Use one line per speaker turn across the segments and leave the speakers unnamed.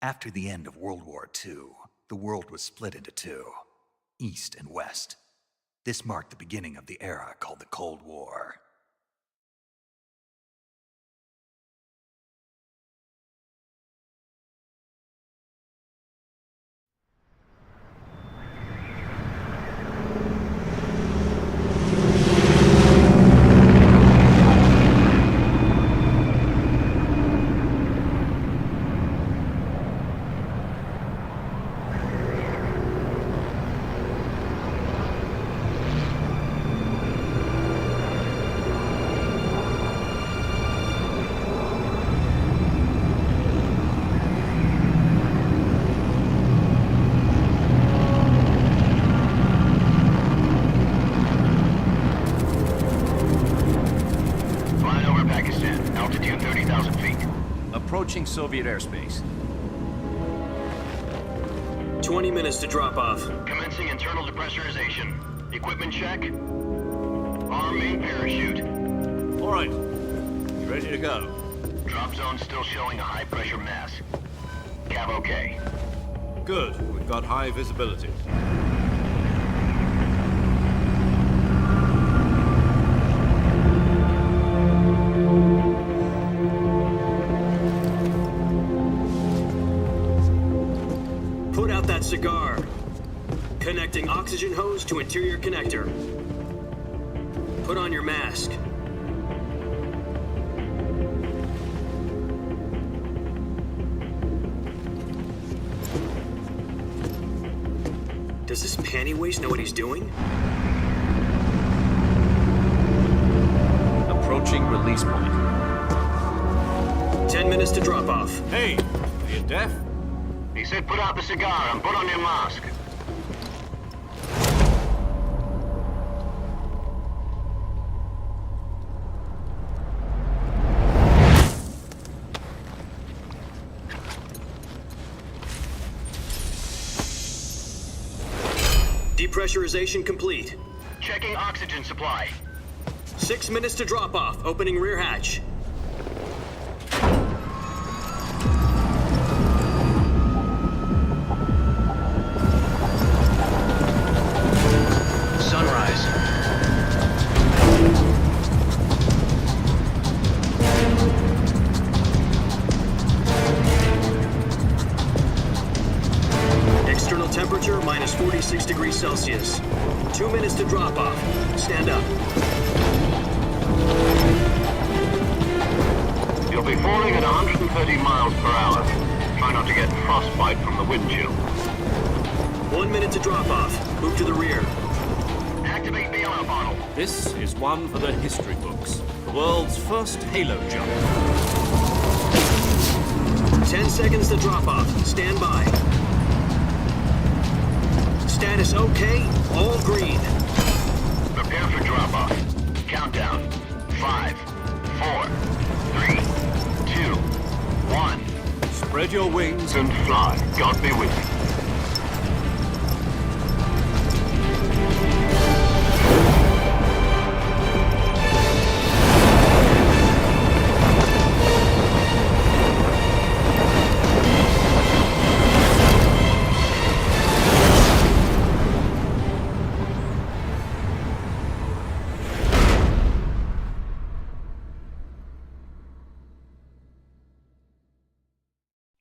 After the end of World War II, the world was split into two, East and West. This marked the beginning of the era called the Cold War.
Approaching Soviet airspace.
20 minutes to drop off.
Commencing internal depressurization. Equipment check. Arm main parachute.
All right. You ready to go?
Drop zone still showing a high pressure mass. Cav okay.
Good. We've got high visibility.
Put out that cigar. Connecting oxygen hose to interior connector. Put on your mask. Does this panty waste know what he's doing?
Approaching release point.
10 minutes to drop off.
Hey, are you deaf?
He said put out the cigar and put on your mask.
Depressurization complete.
Checking oxygen supply.
6 minutes to drop off. Opening rear hatch.
Sunrise.
External temperature minus 46 degrees Celsius. 2 minutes to drop off. Stand up.
You'll be falling at 130 miles per hour. Try not to get frostbite from the wind chill.
1 minute to drop off. Move to the rear.
Activate the air bottle.
This is one for the history books. The world's first halo jump.
10 seconds to drop off. Stand by. Status okay. All green.
Prepare for drop-off. Countdown. 5, 4, 3, 2, 1.
Spread your wings
And fly. God be with you.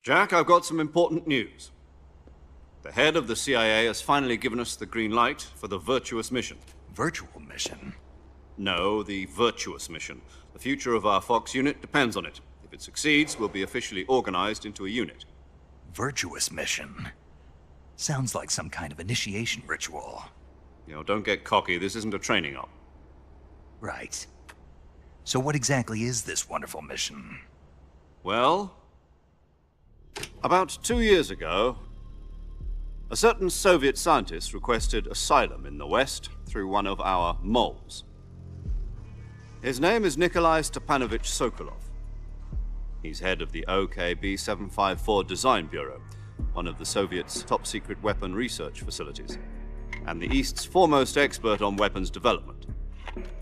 Jack, I've got some important news. The head of the CIA has finally given us the green light for the virtuous mission.
Virtual mission?
No, the virtuous mission. The future of our Fox unit depends on it. If it succeeds, we'll be officially organized into a unit.
Virtuous mission? Sounds like some kind of initiation ritual.
You know, don't get cocky. This isn't a training op.
Right. So what exactly is this wonderful mission?
Well, about 2 years ago, a certain Soviet scientist requested asylum in the West through one of our moles. His name is Nikolai Stepanovich Sokolov. He's head of the OKB 754 Design Bureau, one of the Soviets' top-secret weapon research facilities, and the East's foremost expert on weapons development.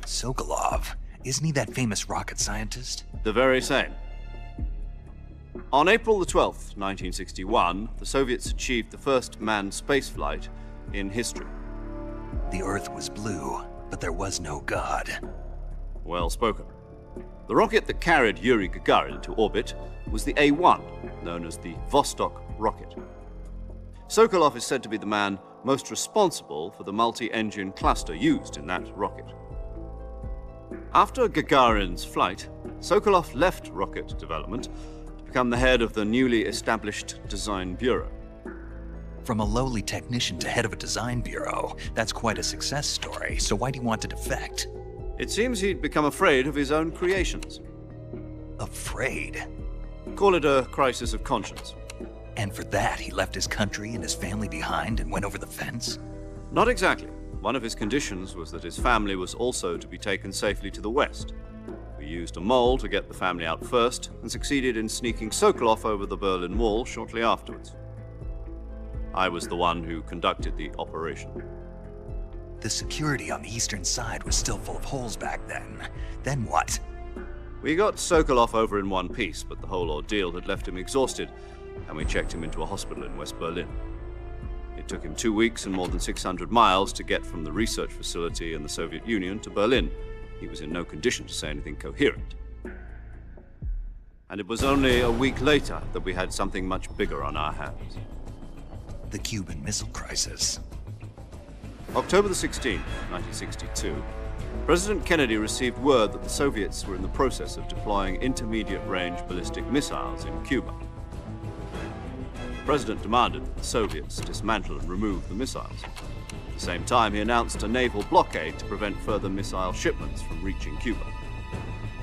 Sokolov? Isn't he that famous rocket scientist?
The very same. On April the 12th, 1961, the Soviets achieved the first manned spaceflight in history.
The Earth was blue, but there was no God.
Well spoken. The rocket that carried Yuri Gagarin to orbit was the A-1, known as the Vostok rocket. Sokolov is said to be the man most responsible for the multi-engine cluster used in that rocket. After Gagarin's flight, Sokolov left rocket development to become the head of the newly established Design Bureau.
From a lowly technician to head of a design bureau, that's quite a success story, so why do you want to defect?
It seems he'd become afraid of his own creations.
Afraid?
Call it a crisis of conscience.
And for that, he left his country and his family behind and went over the fence?
Not exactly. One of his conditions was that his family was also to be taken safely to the West. We used a mole to get the family out first and succeeded in sneaking Sokolov over the Berlin Wall shortly afterwards. I was the one who conducted the operation.
The security on the eastern side was still full of holes back then. Then what?
We got Sokolov over in one piece, but the whole ordeal had left him exhausted, and we checked him into a hospital in West Berlin. It took him 2 weeks and more than 600 miles to get from the research facility in the Soviet Union to Berlin. He was in no condition to say anything coherent. And it was only a week later that we had something much bigger on our hands.
The Cuban Missile Crisis.
October the 16th, 1962, President Kennedy received word that the Soviets were in the process of deploying intermediate-range ballistic missiles in Cuba. The President demanded that the Soviets dismantle and remove the missiles. At the same time, he announced a naval blockade to prevent further missile shipments from reaching Cuba.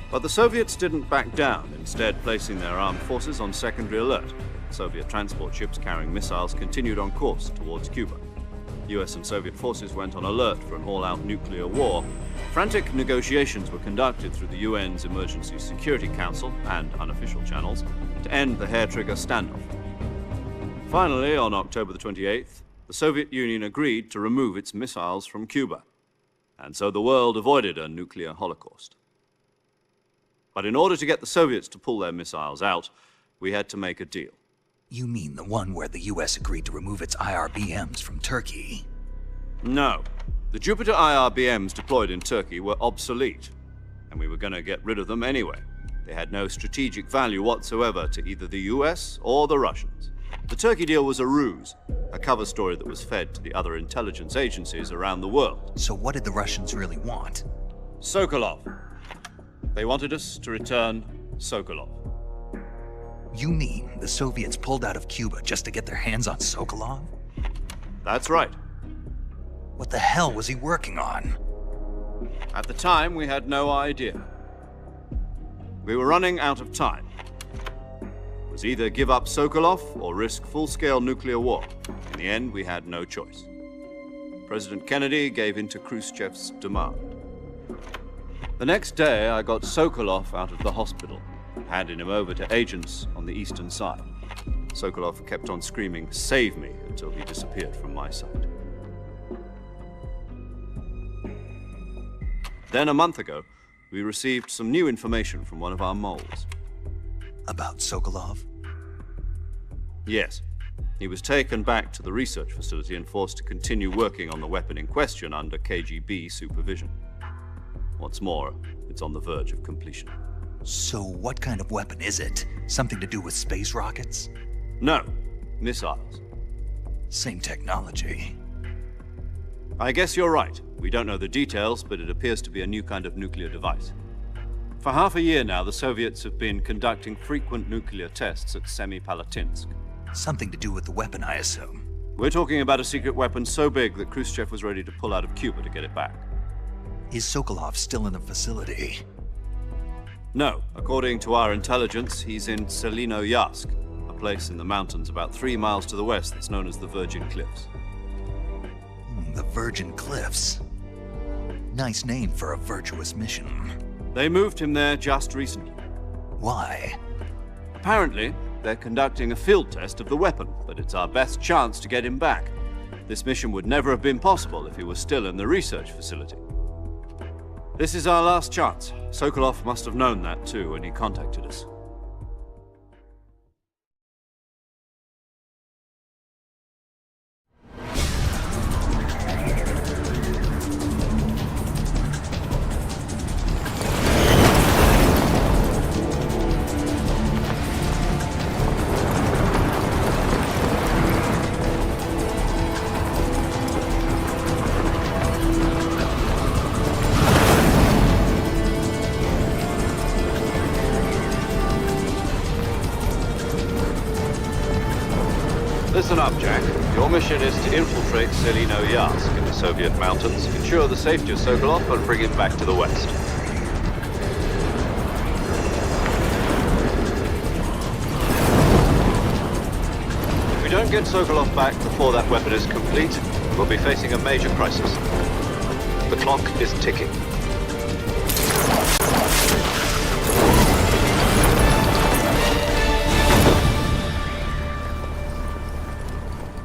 But the Soviets didn't back down, instead placing their armed forces on secondary alert. Soviet transport ships carrying missiles continued on course towards Cuba. US and Soviet forces went on alert for an all-out nuclear war. Frantic negotiations were conducted through the UN's Emergency Security Council and unofficial channels to end the hair-trigger standoff. Finally, on October the 28th, the Soviet Union agreed to remove its missiles from Cuba, and so the world avoided a nuclear holocaust. But in order to get the Soviets to pull their missiles out, we had to make a deal.
You mean the one where the US agreed to remove its IRBMs from Turkey?
No. The Jupiter IRBMs deployed in Turkey were obsolete, and we were going to get rid of them anyway. They had no strategic value whatsoever to either the US or the Russians. The Turkey deal was a ruse, a cover story that was fed to the other intelligence agencies around the world.
So what did the Russians really want?
Sokolov. They wanted us to return Sokolov.
You mean the Soviets pulled out of Cuba just to get their hands on Sokolov?
That's right.
What the hell was he working on?
At the time, we had no idea. We were running out of time. It was either give up Sokolov or risk full-scale nuclear war. In the end, we had no choice. President Kennedy gave in to Khrushchev's demand. The next day, I got Sokolov out of the hospital, handing him over to agents on the eastern side. Sokolov kept on screaming, "Save me," until he disappeared from my sight. Then, a month ago, we received some new information from one of our moles.
About Sokolov?
Yes. He was taken back to the research facility and forced to continue working on the weapon in question under KGB supervision. What's more, it's on the verge of completion.
So what kind of weapon is it? Something to do with space rockets?
No, missiles.
Same technology.
I guess you're right. We don't know the details, but it appears to be a new kind of nuclear device. For half a year now, the Soviets have been conducting frequent nuclear tests at Semipalatinsk.
Something to do with the weapon, I assume.
We're talking about a secret weapon so big that Khrushchev was ready to pull out of Cuba to get it back.
Is Sokolov still in the facility?
No. According to our intelligence, he's in Selinoyarsk, a place in the mountains about 3 miles to the west that's known as the Virgin Cliffs.
The Virgin Cliffs. Nice name for a virtuous mission.
They moved him there just recently.
Why?
Apparently, they're conducting a field test of the weapon, but it's our best chance to get him back. This mission would never have been possible if he was still in the research facility. This is our last chance. Sokolov must have known that too when he contacted us. Listen up, Jack. Your mission is to infiltrate Selinoyarsk in the Soviet mountains, ensure the safety of Sokolov, and bring him back to the west. If we don't get Sokolov back before that weapon is complete, we'll be facing a major crisis. The clock is ticking.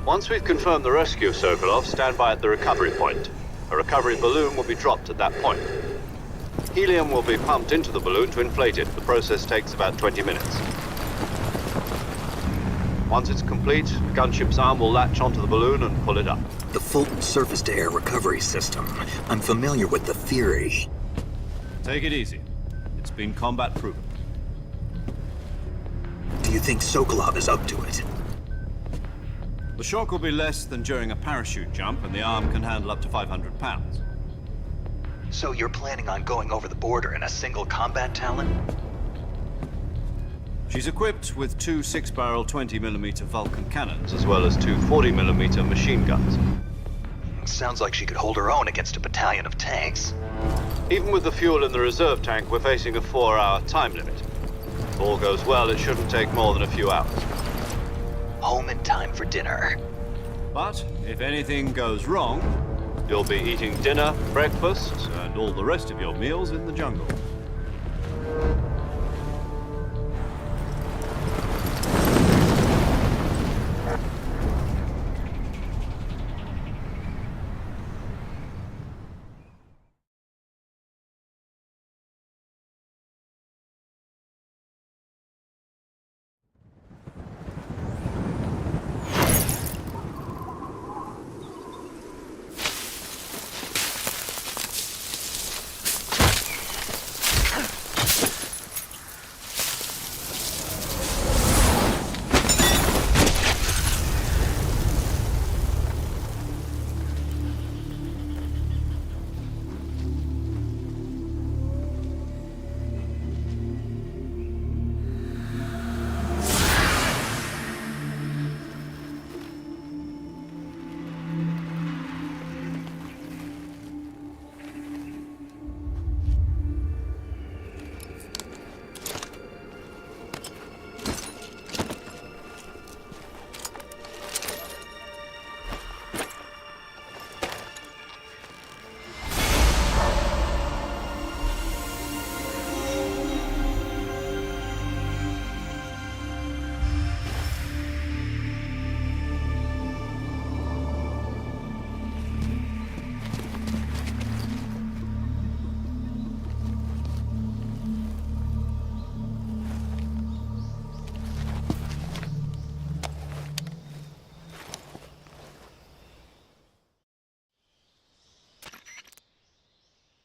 Once we've confirmed the rescue of Sokolov, stand by at the recovery point. A recovery balloon will be dropped at that point. Helium will be pumped into the balloon to inflate it. The process takes about 20 minutes. Once it's complete, the gunship's arm will latch onto the balloon and pull it up.
The Fulton surface-to-air recovery system. I'm familiar with the theory.
Take it easy. It's been combat-proven.
Do you think Sokolov is up to it?
The shock will be less than during a parachute jump, and the arm can handle up to 500 pounds.
So you're planning on going over the border in a single combat Talon?
She's equipped with 2 6-barrel 20mm Vulcan cannons, as well as 2 40mm machine guns.
Sounds like she could hold her own against a battalion of tanks.
Even with the fuel in the reserve tank, we're facing a 4-hour time limit. If all goes well, it shouldn't take more than a few hours.
Home in time for dinner.
But if anything goes wrong, you'll be eating dinner, breakfast, and all the rest of your meals in the jungle.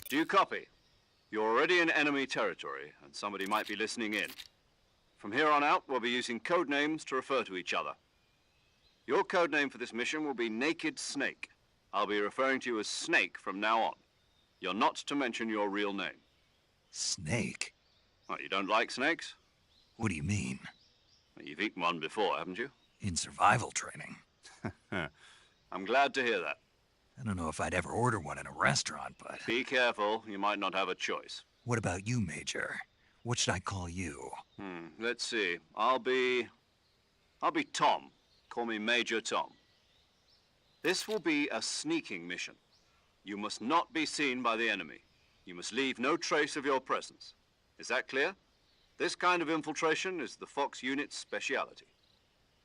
Do you copy? You're already in enemy territory, and somebody might be listening in. From here on out, we'll be using code names to refer to each other. Your code name for this mission will be Naked Snake. I'll be referring to you as Snake from now on. You're not to mention your real name.
Snake?
What, you don't like snakes?
What do you mean?
Well, you've eaten one before, haven't you?
In survival training?
I'm glad to hear that.
I don't know if I'd ever order one in a restaurant, but...
Be careful, you might not have a choice.
What about you, Major? What should I call you?
Let's see. I'll be Tom. Call me Major Tom. This will be a sneaking mission. You must not be seen by the enemy. You must leave no trace of your presence. Is that clear? This kind of infiltration is the Fox unit's speciality.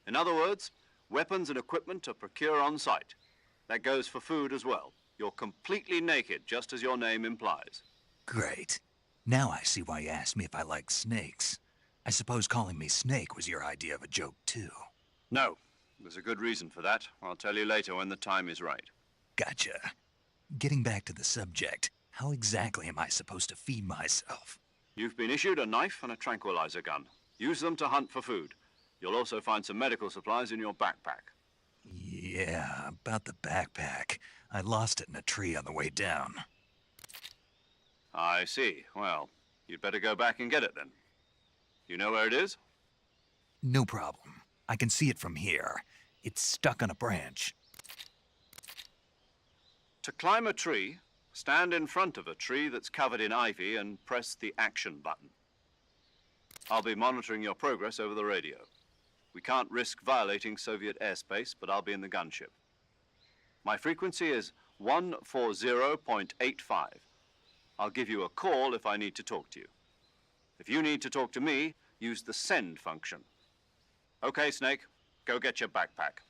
In other words, weapons and equipment are procured on site. That goes for food as well. You're completely naked, just as your name implies.
Great. Now I see why you asked me if I like snakes. I suppose calling me Snake was your idea of a joke, too.
No. There's a good reason for that. I'll tell you later when the time is right.
Gotcha. Getting back to the subject, how exactly am I supposed to feed myself?
You've been issued a knife and a tranquilizer gun. Use them to hunt for food. You'll also find some medical supplies in your backpack.
Yeah, about the backpack. I lost it in a tree on the way down.
I see. Well, you'd better go back and get it then. You know where it is?
No problem. I can see it from here. It's stuck on a branch.
To climb a tree, stand in front of a tree that's covered in ivy and press the action button. I'll be monitoring your progress over the radio. We can't risk violating Soviet airspace, but I'll be in the gunship. My frequency is 140.85. I'll give you a call if I need to talk to you. If you need to talk to me, use the send function. Okay, Snake, go get your backpack.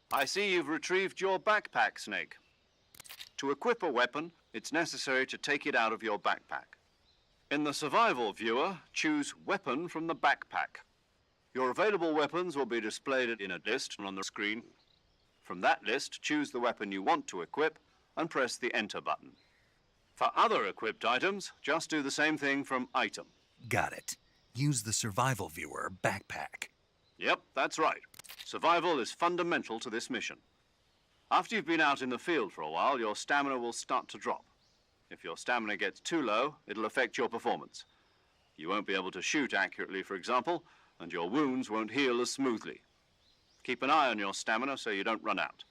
I see you've retrieved your backpack, Snake. To equip a weapon, it's necessary to take it out of your backpack. In the survival viewer, choose Weapon from the backpack. Your available weapons will be displayed in a list on the screen. From that list, choose the weapon you want to equip and press the Enter button. For other equipped items, just do the same thing from Item.
Got it. Use the survival viewer backpack.
Yep, that's right. Survival is fundamental to this mission. After you've been out in the field for a while, your stamina will start to drop. If your stamina gets too low, it'll affect your performance. You won't be able to shoot accurately, for example, and your wounds won't heal as smoothly. Keep an eye on your stamina so you don't run out.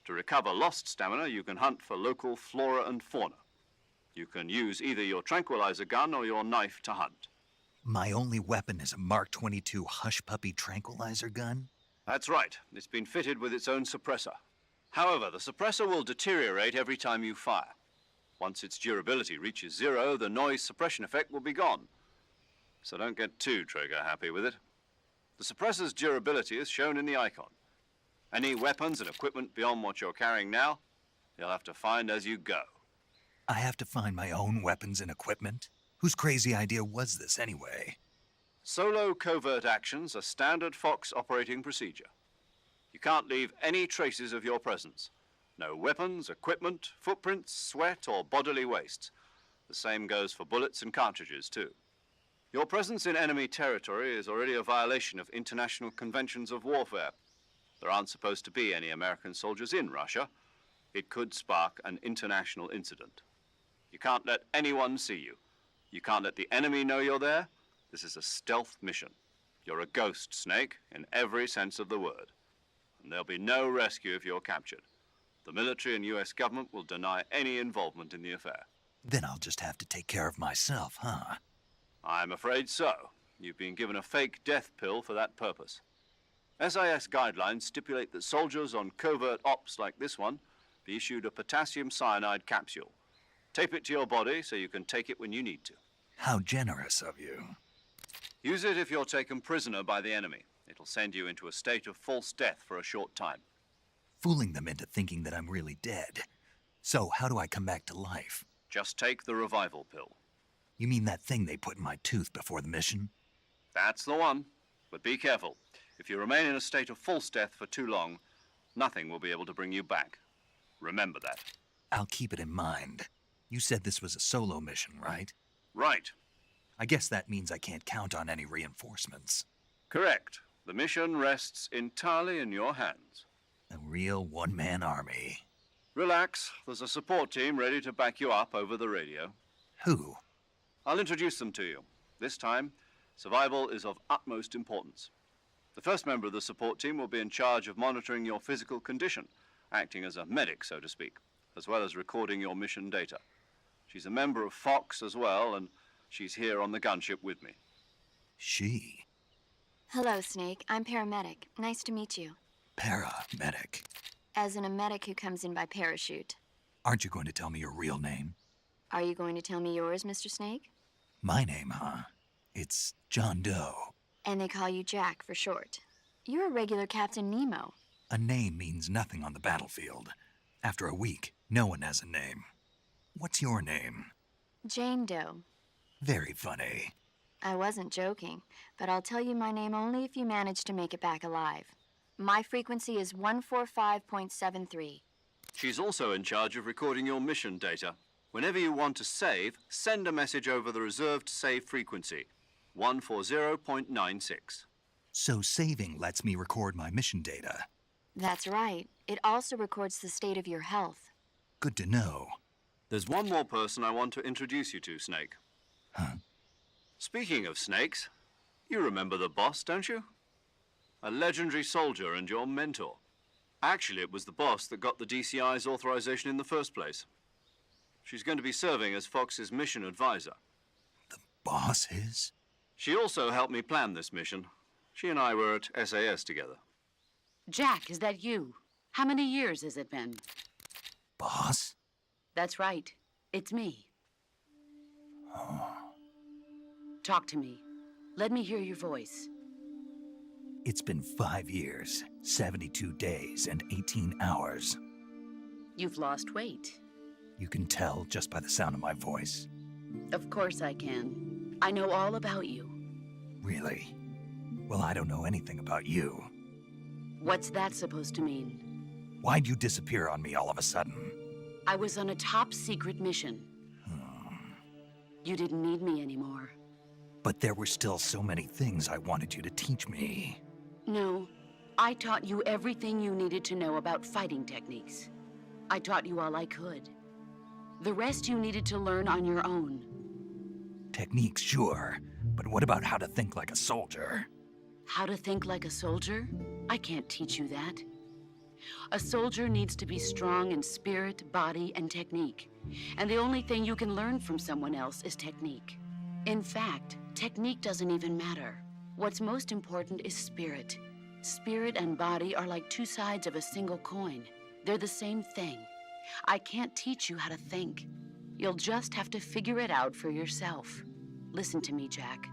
To recover lost stamina, you can hunt for local flora and fauna. You can use either your tranquilizer gun or your knife to hunt.
My only weapon is a Mark 22 Hush Puppy tranquilizer gun?
That's right. It's been fitted with its own suppressor. However, the suppressor will deteriorate every time you fire. Once its durability reaches 0, the noise suppression effect will be gone. So don't get too trigger happy with it. The suppressor's durability is shown in the icon. Any weapons and equipment beyond what you're carrying now, you'll have to find as you go.
I have to find my own weapons and equipment? Whose crazy idea was this anyway?
Solo covert actions are standard Fox operating procedure. You can't leave any traces of your presence. No weapons, equipment, footprints, sweat, or bodily waste. The same goes for bullets and cartridges, too. Your presence in enemy territory is already a violation of international conventions of warfare. There aren't supposed to be any American soldiers in Russia. It could spark an international incident. You can't let anyone see you. You can't let the enemy know you're there. This is a stealth mission. You're a ghost, Snake, in every sense of the word. And there'll be no rescue if you're captured. The military and US government will deny any involvement in the affair.
Then I'll just have to take care of myself, huh?
I'm afraid so. You've been given a fake death pill for that purpose. SIS guidelines stipulate that soldiers on covert ops like this one be issued a potassium cyanide capsule. Tape it to your body so you can take it when you need to.
How generous of you.
Use it if you're taken prisoner by the enemy. It'll send you into a state of false death for a short time.
Fooling them into thinking that I'm really dead. So how do I come back to life?
Just take the revival pill.
You mean that thing they put in my tooth before the mission?
That's the one. But be careful. If you remain in a state of false death for too long, nothing will be able to bring you back. Remember that.
I'll keep it in mind. You said this was a solo mission, right?
Right.
I guess that means I can't count on any reinforcements.
Correct. The mission rests entirely in your hands.
A real one-man army.
Relax. There's a support team ready to back you up over the radio.
Who?
I'll introduce them to you. This time, survival is of utmost importance. The first member of the support team will be in charge of monitoring your physical condition, acting as a medic, so to speak, as well as recording your mission data. She's a member of Fox as well, and she's here on the gunship with me.
She?
Hello, Snake. I'm paramedic. Nice to meet you.
Paramedic.
As in a medic who comes in by parachute.
Aren't you going to tell me your real name?
Are you going to tell me yours, Mr. Snake?
My name, huh? It's John Doe.
And they call you Jack for short. You're a regular Captain Nemo.
A name means nothing on the battlefield. After a week, no one has a name. What's your name?
Jane Doe.
Very funny.
I wasn't joking, but I'll tell you my name only if you manage to make it back alive. My frequency is 145.73.
She's also in charge of recording your mission data. Whenever you want to save, send a message over the reserved save frequency, 140.96.
So saving lets me record my mission data.
That's right. It also records the state of your health.
Good to know.
There's one more person I want to introduce you to, Snake.
Huh?
Speaking of snakes, you remember the boss, don't you? A legendary soldier and your mentor. Actually, it was the boss that got the DCI's authorization in the first place. She's going to be serving as Fox's mission advisor.
The boss is?
She also helped me plan this mission. She and I were at SAS together.
Jack, is that you? How many years has it been?
Boss?
That's right. It's me.
Oh.
Talk to me. Let me hear your voice.
It's been 5 years, 72 days, and 18 hours.
You've lost weight.
You can tell just by the sound of my voice.
Of course I can. I know all about you.
Really? Well, I don't know anything about you.
What's that supposed to mean?
Why'd you disappear on me all of a sudden?
I was on a top-secret mission. You didn't need me anymore.
But there were still so many things I wanted you to teach me.
No, I taught you everything you needed to know about fighting techniques. I taught you all I could. The rest you needed to learn on your own.
Techniques, sure. But what about how to think like a soldier?
How to think like a soldier? I can't teach you that. A soldier needs to be strong in spirit, body, and technique. And the only thing you can learn from someone else is technique. In fact, technique doesn't even matter. What's most important is spirit. Spirit and body are like two sides of a single coin. They're the same thing. I can't teach you how to think. You'll just have to figure it out for yourself. Listen to me, Jack.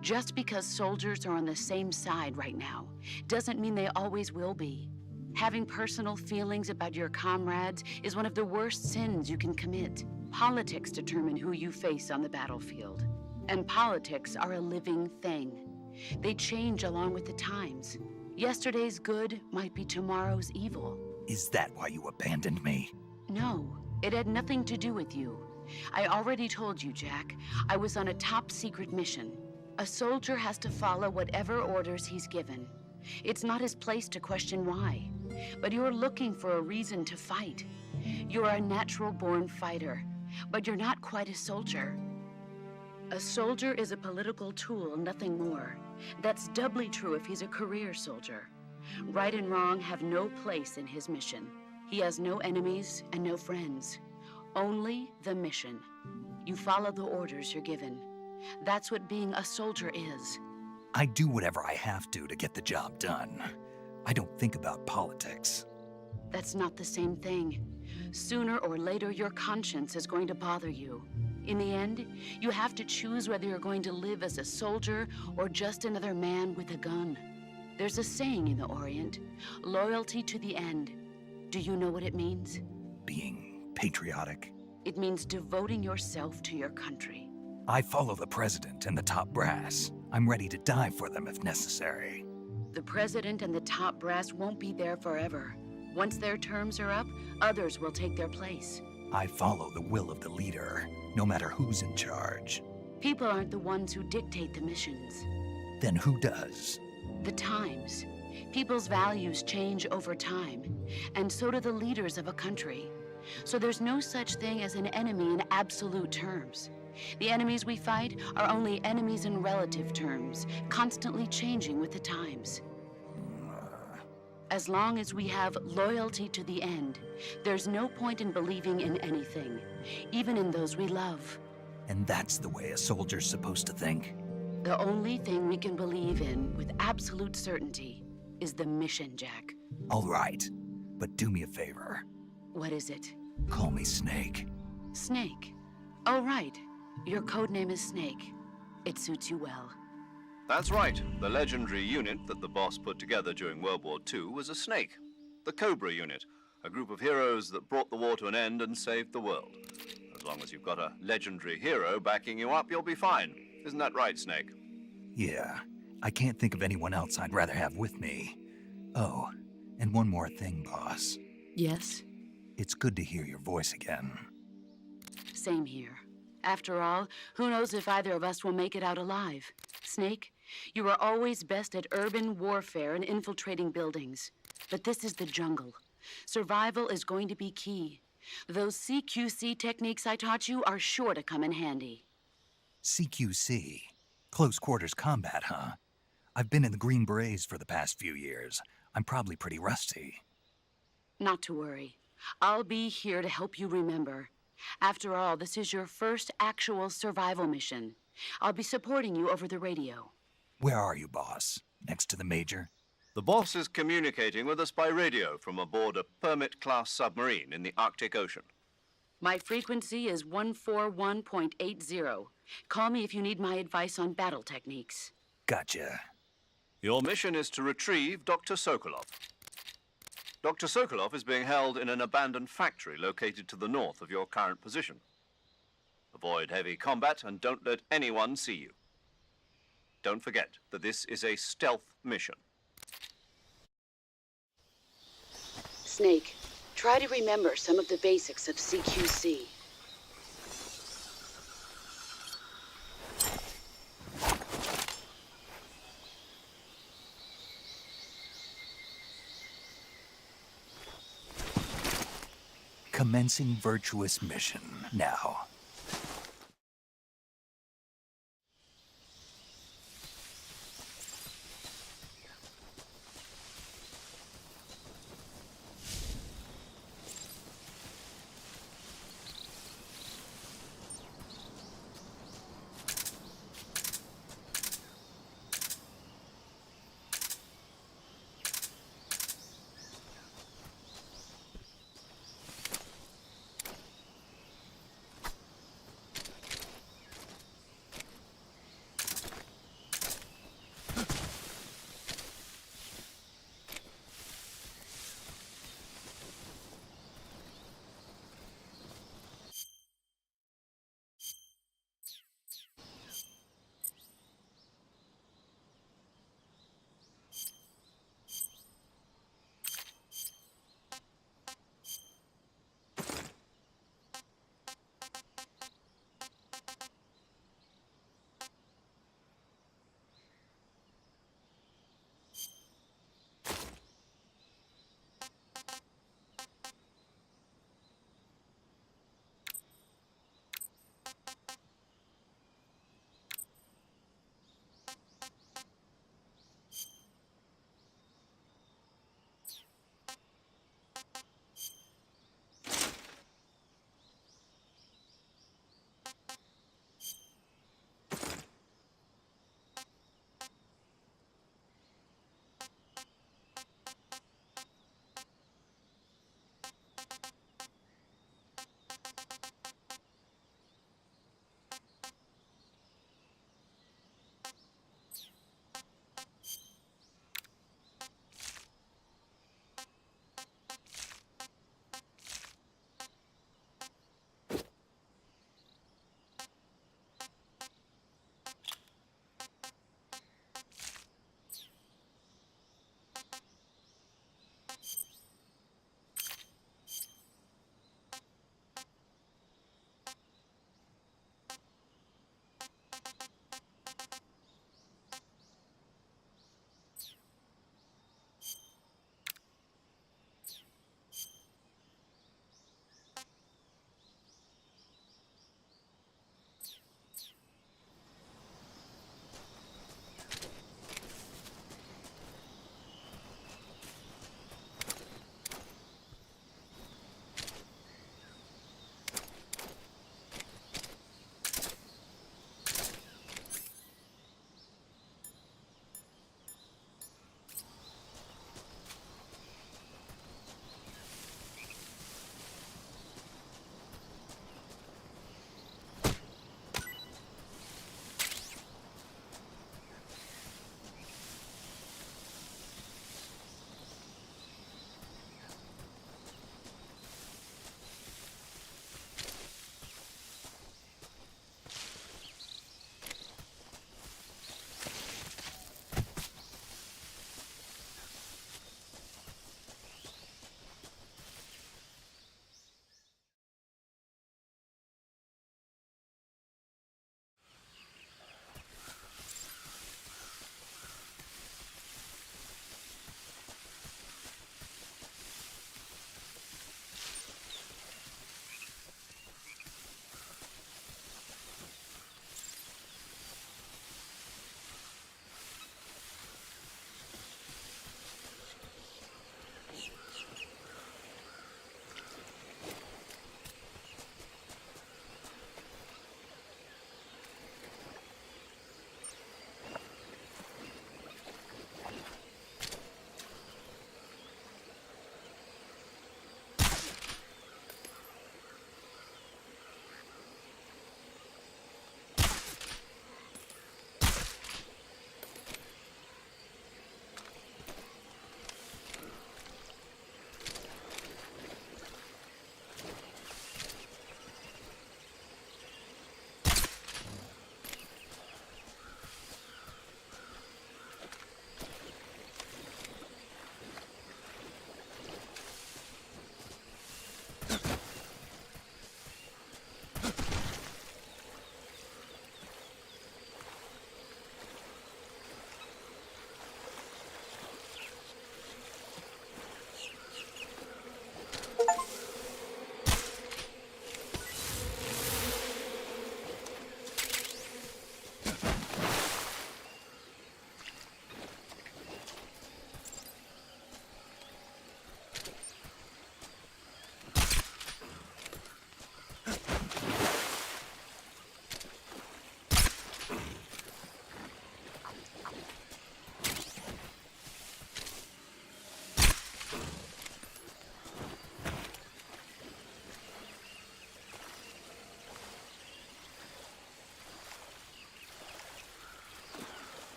Just because soldiers are on the same side right now doesn't mean they always will be. Having personal feelings about your comrades is one of the worst sins you can commit. Politics determine who you face on the battlefield. And politics are a living thing. They change along with the times. Yesterday's good might be tomorrow's evil.
Is that why you abandoned me?
No, it had nothing to do with you. I already told you, Jack. I was on a top-secret mission. A soldier has to follow whatever orders he's given. It's not his place to question why. But you're looking for a reason to fight. You're a natural-born fighter, but you're not quite a soldier. A soldier is a political tool, nothing more. That's doubly true if he's a career soldier. Right and wrong have no place in his mission. He has no enemies and no friends. Only the mission. You follow the orders you're given. That's what being a soldier is.
I do whatever I have to get the job done. I don't think about politics.
That's not the same thing. Sooner or later, your conscience is going to bother you. In the end, you have to choose whether you're going to live as a soldier or just another man with a gun. There's a saying in the Orient, loyalty to the end. Do you know what it means?
Being patriotic.
It means devoting yourself to your country.
I follow the president and the top brass. I'm ready to die for them if necessary.
The president and the top brass won't be there forever. Once their terms are up, others will take their place.
I follow the will of the leader, no matter who's in charge.
People aren't the ones who dictate the missions.
Then who does?
The times. People's values change over time, and so do the leaders of a country. So there's no such thing as an enemy in absolute terms. The enemies we fight are only enemies in relative terms, constantly changing with the times. As long as we have loyalty to the end, there's no point in believing in anything, even in those we love.
And that's the way a soldier's supposed to think?
The only thing we can believe in with absolute certainty is the mission, Jack.
All right, but do me a favor.
What is it?
Call me Snake.
Snake. Oh, right. Your code name is Snake. It suits you well.
That's right. The legendary unit that the boss put together during World War II was a snake. The Cobra unit, a group of heroes that brought the war to an end and saved the world. As long as you've got a legendary hero backing you up, you'll be fine. Isn't that right, Snake?
Yeah, I can't think of anyone else I'd rather have with me. Oh, and one more thing, boss.
Yes?
It's good to hear your voice again.
Same here. After all, who knows if either of us will make it out alive? Snake, you are always best at urban warfare and infiltrating buildings. But this is the jungle. Survival is going to be key. Those CQC techniques I taught you are sure to come in handy.
CQC? Close quarters combat, huh? I've been in the Green Berets for the past few years. I'm probably pretty rusty.
Not to worry. I'll be here to help you remember. After all, this is your first actual survival mission. I'll be supporting you over the radio.
Where are you, boss? Next to the Major?
The boss is communicating with us by radio from aboard a Permit-class submarine in the Arctic Ocean.
My frequency is 141.80. Call me if you need my advice on battle techniques.
Gotcha.
Your mission is to retrieve Dr. Sokolov. Dr. Sokolov is being held in an abandoned factory located to the north of your current position. Avoid heavy combat and don't let anyone see you. Don't forget that this is a stealth mission.
Snake, try to remember some of the basics of CQC.
Commencing virtuous mission now.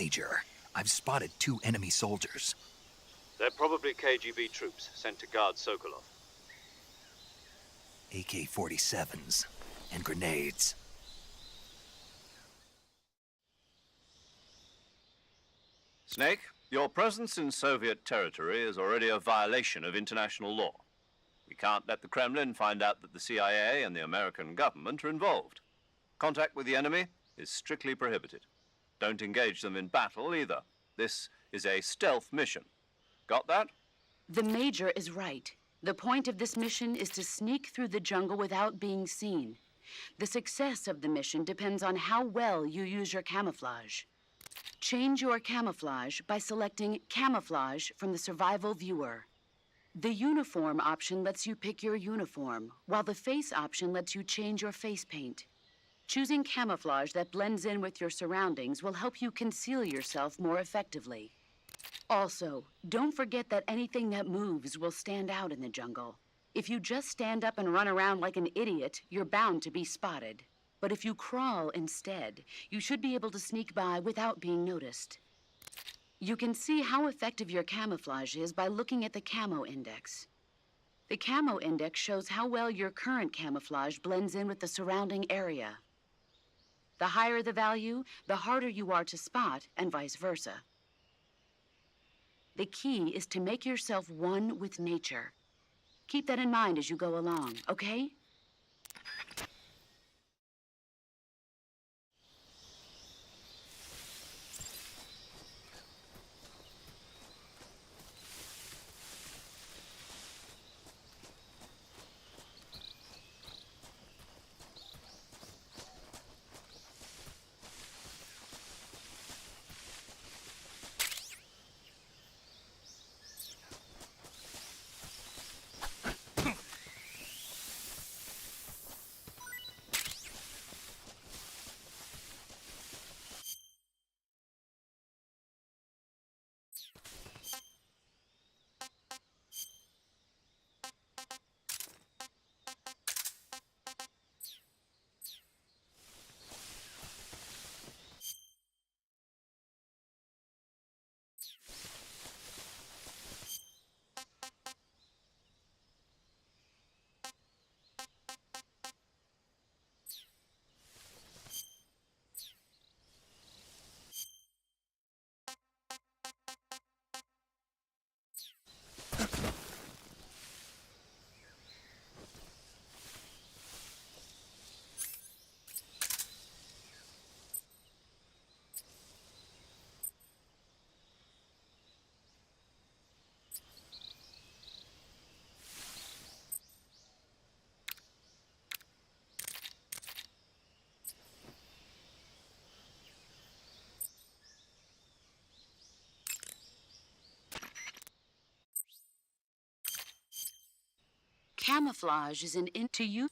Major, I've spotted 2 enemy soldiers.
They're probably KGB troops sent to guard Sokolov.
AK-47s and grenades.
Snake, your presence in Soviet territory is already a violation of international law. We can't let the Kremlin find out that the CIA and the American government are involved. Contact with the enemy is strictly prohibited. Don't engage them in battle either. This is a stealth mission. Got that?
The Major is right. The point of this mission is to sneak through the jungle without being seen. The success of the mission depends on how well you use your camouflage. Change your camouflage by selecting Camouflage from the Survival Viewer. The Uniform option lets you pick your uniform, while the Face option lets you change your face paint. Choosing camouflage that blends in with your surroundings will help you conceal yourself more effectively. Also, don't forget that anything that moves will stand out in the jungle. If you just stand up and run around like an idiot, you're bound to be spotted. But if you crawl instead, you should be able to sneak by without being noticed. You can see how effective your camouflage is by looking at the Camo Index. The Camo Index shows how well your current camouflage blends in with the surrounding area. The higher the value, the harder you are to spot, and vice versa. The key is to make yourself one with nature. Keep that in mind as you go along, okay? Camouflage is an into you.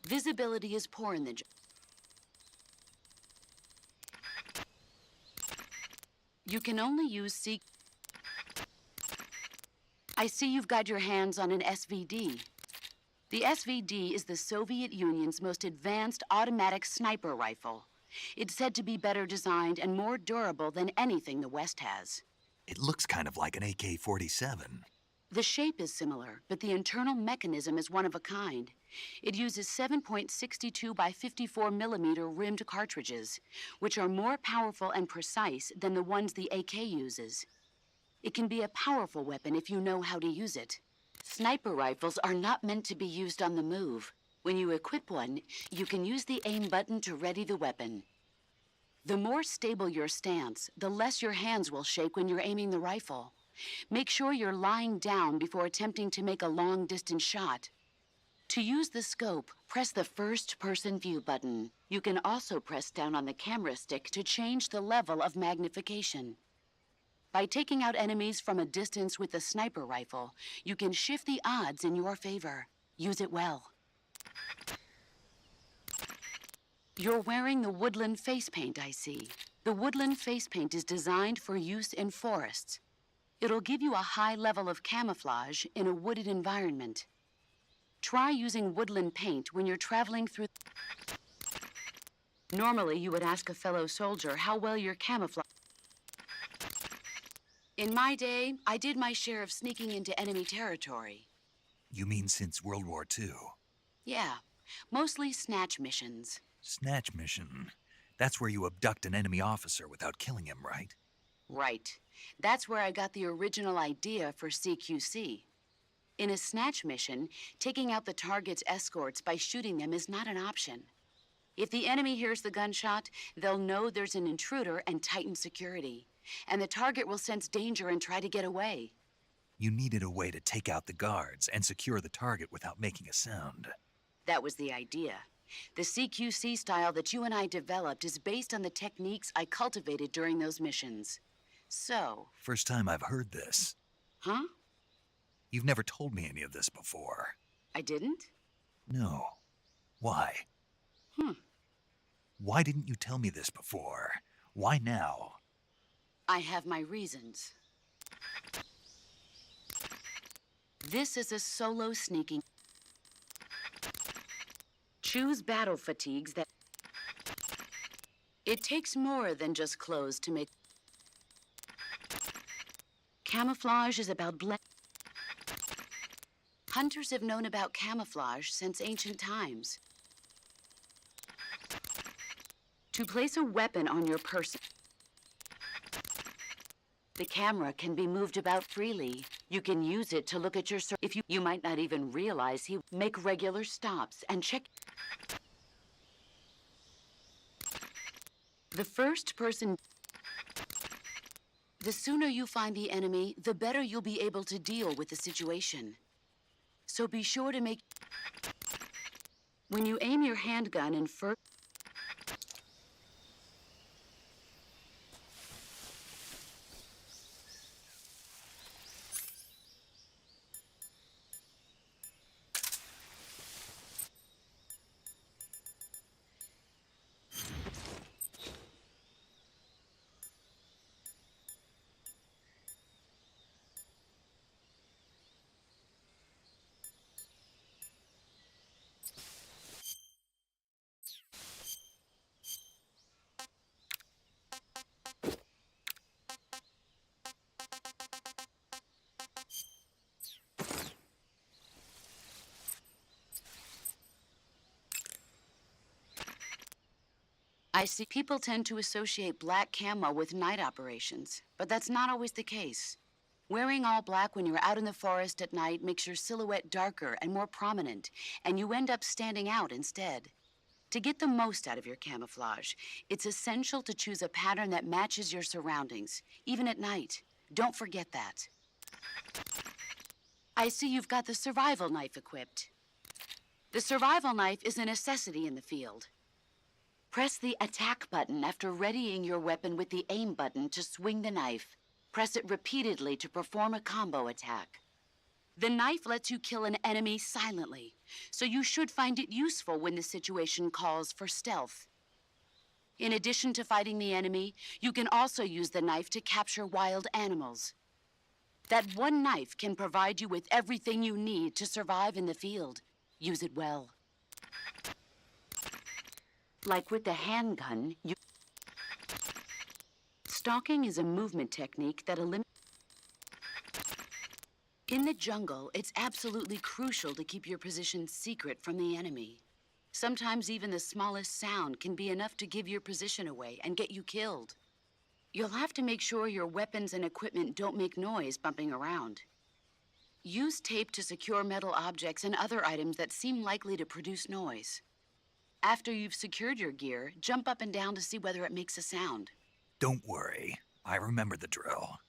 Visibility is poor in the You can only use I see you've got your hands on an SVD. The SVD is the Soviet Union's most advanced automatic sniper rifle. It's said to be better designed and more durable than anything the West has.
It looks kind of like an AK-47.
The shape is similar, but the internal mechanism is one of a kind. It uses 7.62 by 54 millimeter rimmed cartridges, which are more powerful and precise than the ones the AK uses. It can be a powerful weapon if you know how to use it. Sniper rifles are not meant to be used on the move. When you equip one, you can use the aim button to ready the weapon. The more stable your stance, the less your hands will shake when you're aiming the rifle. Make sure you're lying down before attempting to make a long-distance shot. To use the scope, press the first-person view button. You can also press down on the camera stick to change the level of magnification. By taking out enemies from a distance with the sniper rifle, you can shift the odds in your favor. Use it well. You're wearing the woodland face paint, I see. The woodland face paint is designed for use in forests. It'll give you a high level of camouflage in a wooded environment. Try using woodland paint when you're traveling through... Normally, you would ask a fellow soldier how well you're camouflaged. In my day, I did my share of sneaking into enemy territory.
You mean since World War II?
Yeah, mostly snatch missions.
Snatch mission. That's where you abduct an enemy officer without killing him, right?
Right. That's where I got the original idea for CQC. In a snatch mission, taking out the target's escorts by shooting them is not an option. If the enemy hears the gunshot, they'll know there's an intruder and tighten security. And the target will sense danger and try to get away.
You needed a way to take out the guards and secure the target without making a sound.
That was the idea. The CQC style that you and I developed is based on the techniques I cultivated during those missions. So...
First time I've heard this.
Huh?
You've never told me any of this before.
I didn't?
No. Why? Why didn't you tell me this before? Why now?
I have my reasons. This is a solo sneaking. Choose battle fatigues that... It takes more than just clothes to make... Camouflage is about blend... Hunters have known about camouflage since ancient times. To place a weapon on your person, the camera can be moved about freely. You can use it to look at your... If you might not even realize he... Make regular stops and check... The first person... The sooner you find the enemy, the better you'll be able to deal with the situation. So be sure to make... When you aim your handgun and first... I see people tend to associate black camo with night operations, but that's not always the case. Wearing all black when you're out in the forest at night makes your silhouette darker and more prominent, and you end up standing out instead. To get the most out of your camouflage, it's essential to choose a pattern that matches your surroundings, even at night. Don't forget that. I see you've got the survival knife equipped. The survival knife is a necessity in the field. Press the attack button after readying your weapon with the aim button to swing the knife. Press it repeatedly to perform a combo attack. The knife lets you kill an enemy silently, so you should find it useful when the situation calls for stealth. In addition to fighting the enemy, you can also use the knife to capture wild animals. That one knife can provide you with everything you need to survive in the field. Use it well. Like with the handgun, stalking is a movement technique that eliminates... In the jungle, it's absolutely crucial to keep your position secret from the enemy. Sometimes even the smallest sound can be enough to give your position away and get you killed. You'll have to make sure your weapons and equipment don't make noise bumping around. Use tape to secure metal objects and other items that seem likely to produce noise. After you've secured your gear, jump up and down to see whether it makes a sound.
Don't worry. I remember the drill.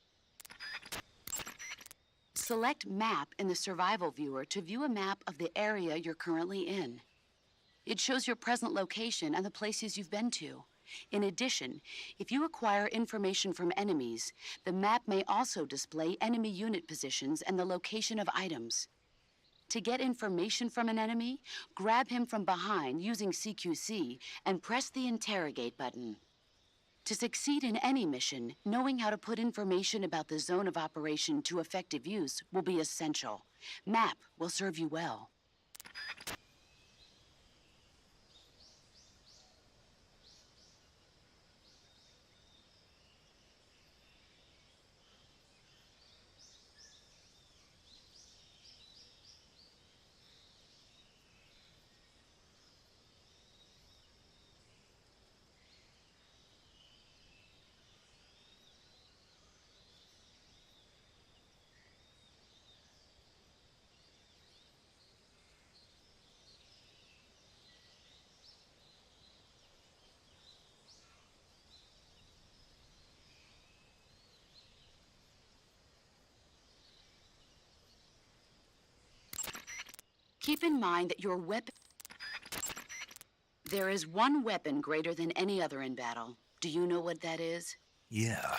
Select Map in the Survival Viewer to view a map of the area you're currently in. It shows your present location and the places you've been to. In addition, if you acquire information from enemies, the map may also display enemy unit positions and the location of items. To get information from an enemy, grab him from behind using CQC and press the interrogate button. To succeed in any mission, knowing how to put information about the zone of operation to effective use will be essential. Map will serve you well. Keep in mind that your weapon... There is one weapon greater than any other in battle. Do you know what that is?
Yeah.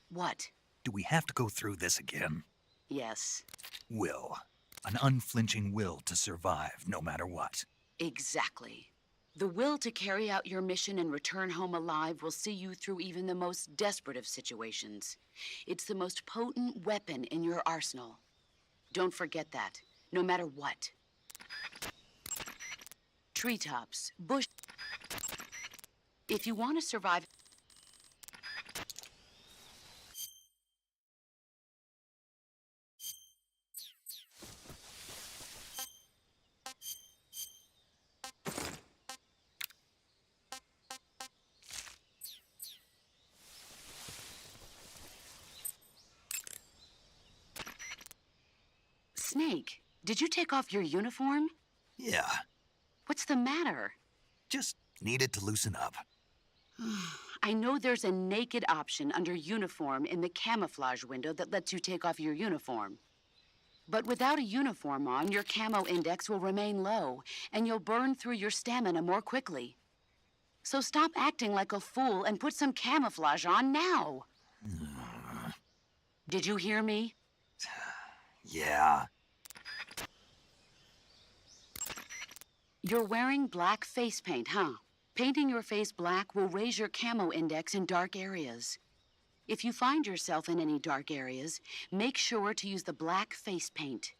What?
Do we have to go through this again?
Yes.
Will. An unflinching will to survive no matter what.
Exactly. The will to carry out your mission and return home alive will see you through even the most desperate of situations. It's the most potent weapon in your arsenal. Don't forget that, no matter what. Treetops, bush... If you want to survive... Snake, did you take off your uniform?
Yeah.
What's the matter?
Just needed to loosen up.
I know there's a naked option under uniform in the camouflage window that lets you take off your uniform. But without a uniform on, your camo index will remain low, and you'll burn through your stamina more quickly. So stop acting like a fool and put some camouflage on now. Did you hear me?
Yeah.
You're wearing black face paint, huh? Painting your face black will raise your camo index in dark areas. If you find yourself in any dark areas, make sure to use the black face paint.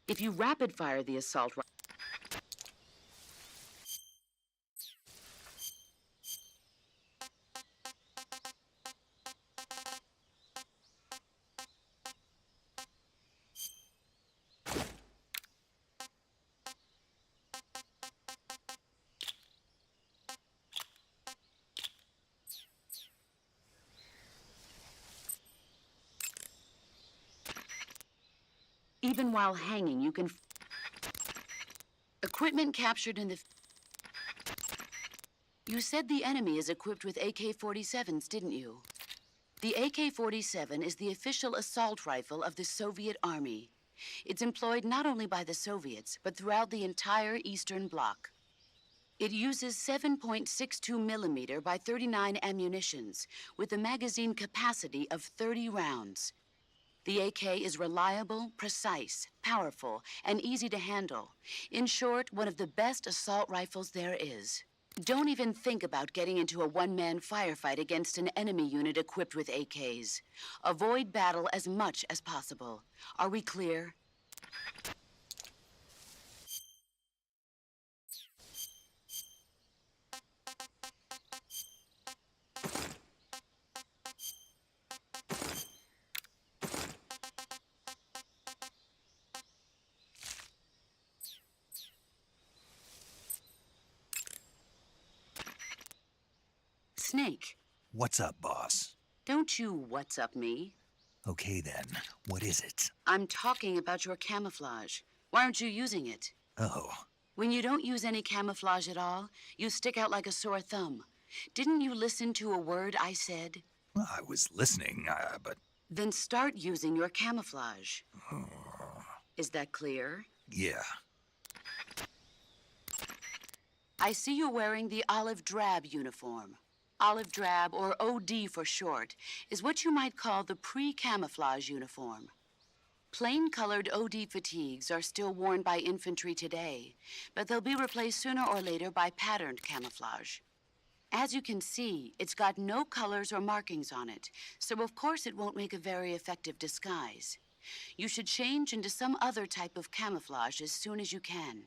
If you rapid fire the assault rifle, even while hanging, you can... Equipment captured in the... You said the enemy is equipped with AK-47s, didn't you? The AK-47 is the official assault rifle of the Soviet Army. It's employed not only by the Soviets, but throughout the entire Eastern Bloc. It uses 7.62 millimeter by 39 ammunitions, with a magazine capacity of 30 rounds. The AK is reliable, precise, powerful, and easy to handle. In short, one of the best assault rifles there is. Don't even think about getting into a one-man firefight against an enemy unit equipped with AKs. Avoid battle as much as possible. Are we clear? Snake,
What's up, boss?
don't you what's up me.
Okay then, what is it?
I'm talking about your camouflage. Why aren't you using it?
Oh,
When you don't use any camouflage at all, you stick out like a sore thumb. Didn't you listen to a word I said?
well, I was listening, but
Then start using your camouflage. Is that clear?
yeah.
I see you're wearing the olive drab uniform. Olive drab, or OD for short, is what you might call the pre-camouflage uniform. Plain-colored OD fatigues are still worn by infantry today, but they'll be replaced sooner or later by patterned camouflage. As you can see, it's got no colors or markings on it, so of course it won't make a very effective disguise. You should change into some other type of camouflage as soon as you can.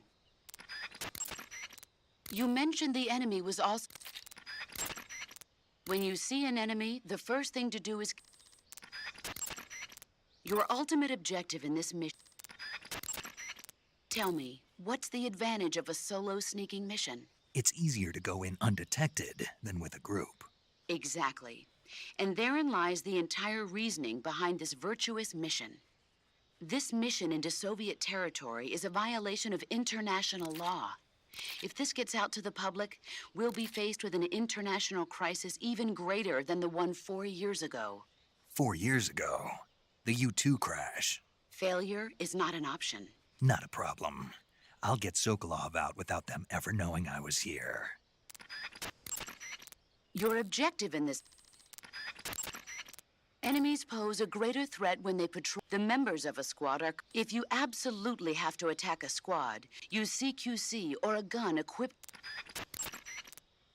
You mentioned the enemy was also... When you see an enemy, the first thing to do is... Your ultimate objective in this mission... Tell me, what's the advantage of a solo sneaking mission?
It's easier to go in undetected than with a group.
Exactly. And therein lies the entire reasoning behind this virtuous mission. This mission into Soviet territory is a violation of international law. If this gets out to the public, we'll be faced with an international crisis even greater than the one 4 years ago.
4 years ago, the U-2 crash.
Failure is not an option.
Not a problem. I'll get Sokolov out without them ever knowing I was here.
Your objective in this... Enemies pose a greater threat when they patrol. The members of a squad are... If you absolutely have to attack a squad, use CQC or a gun equipped...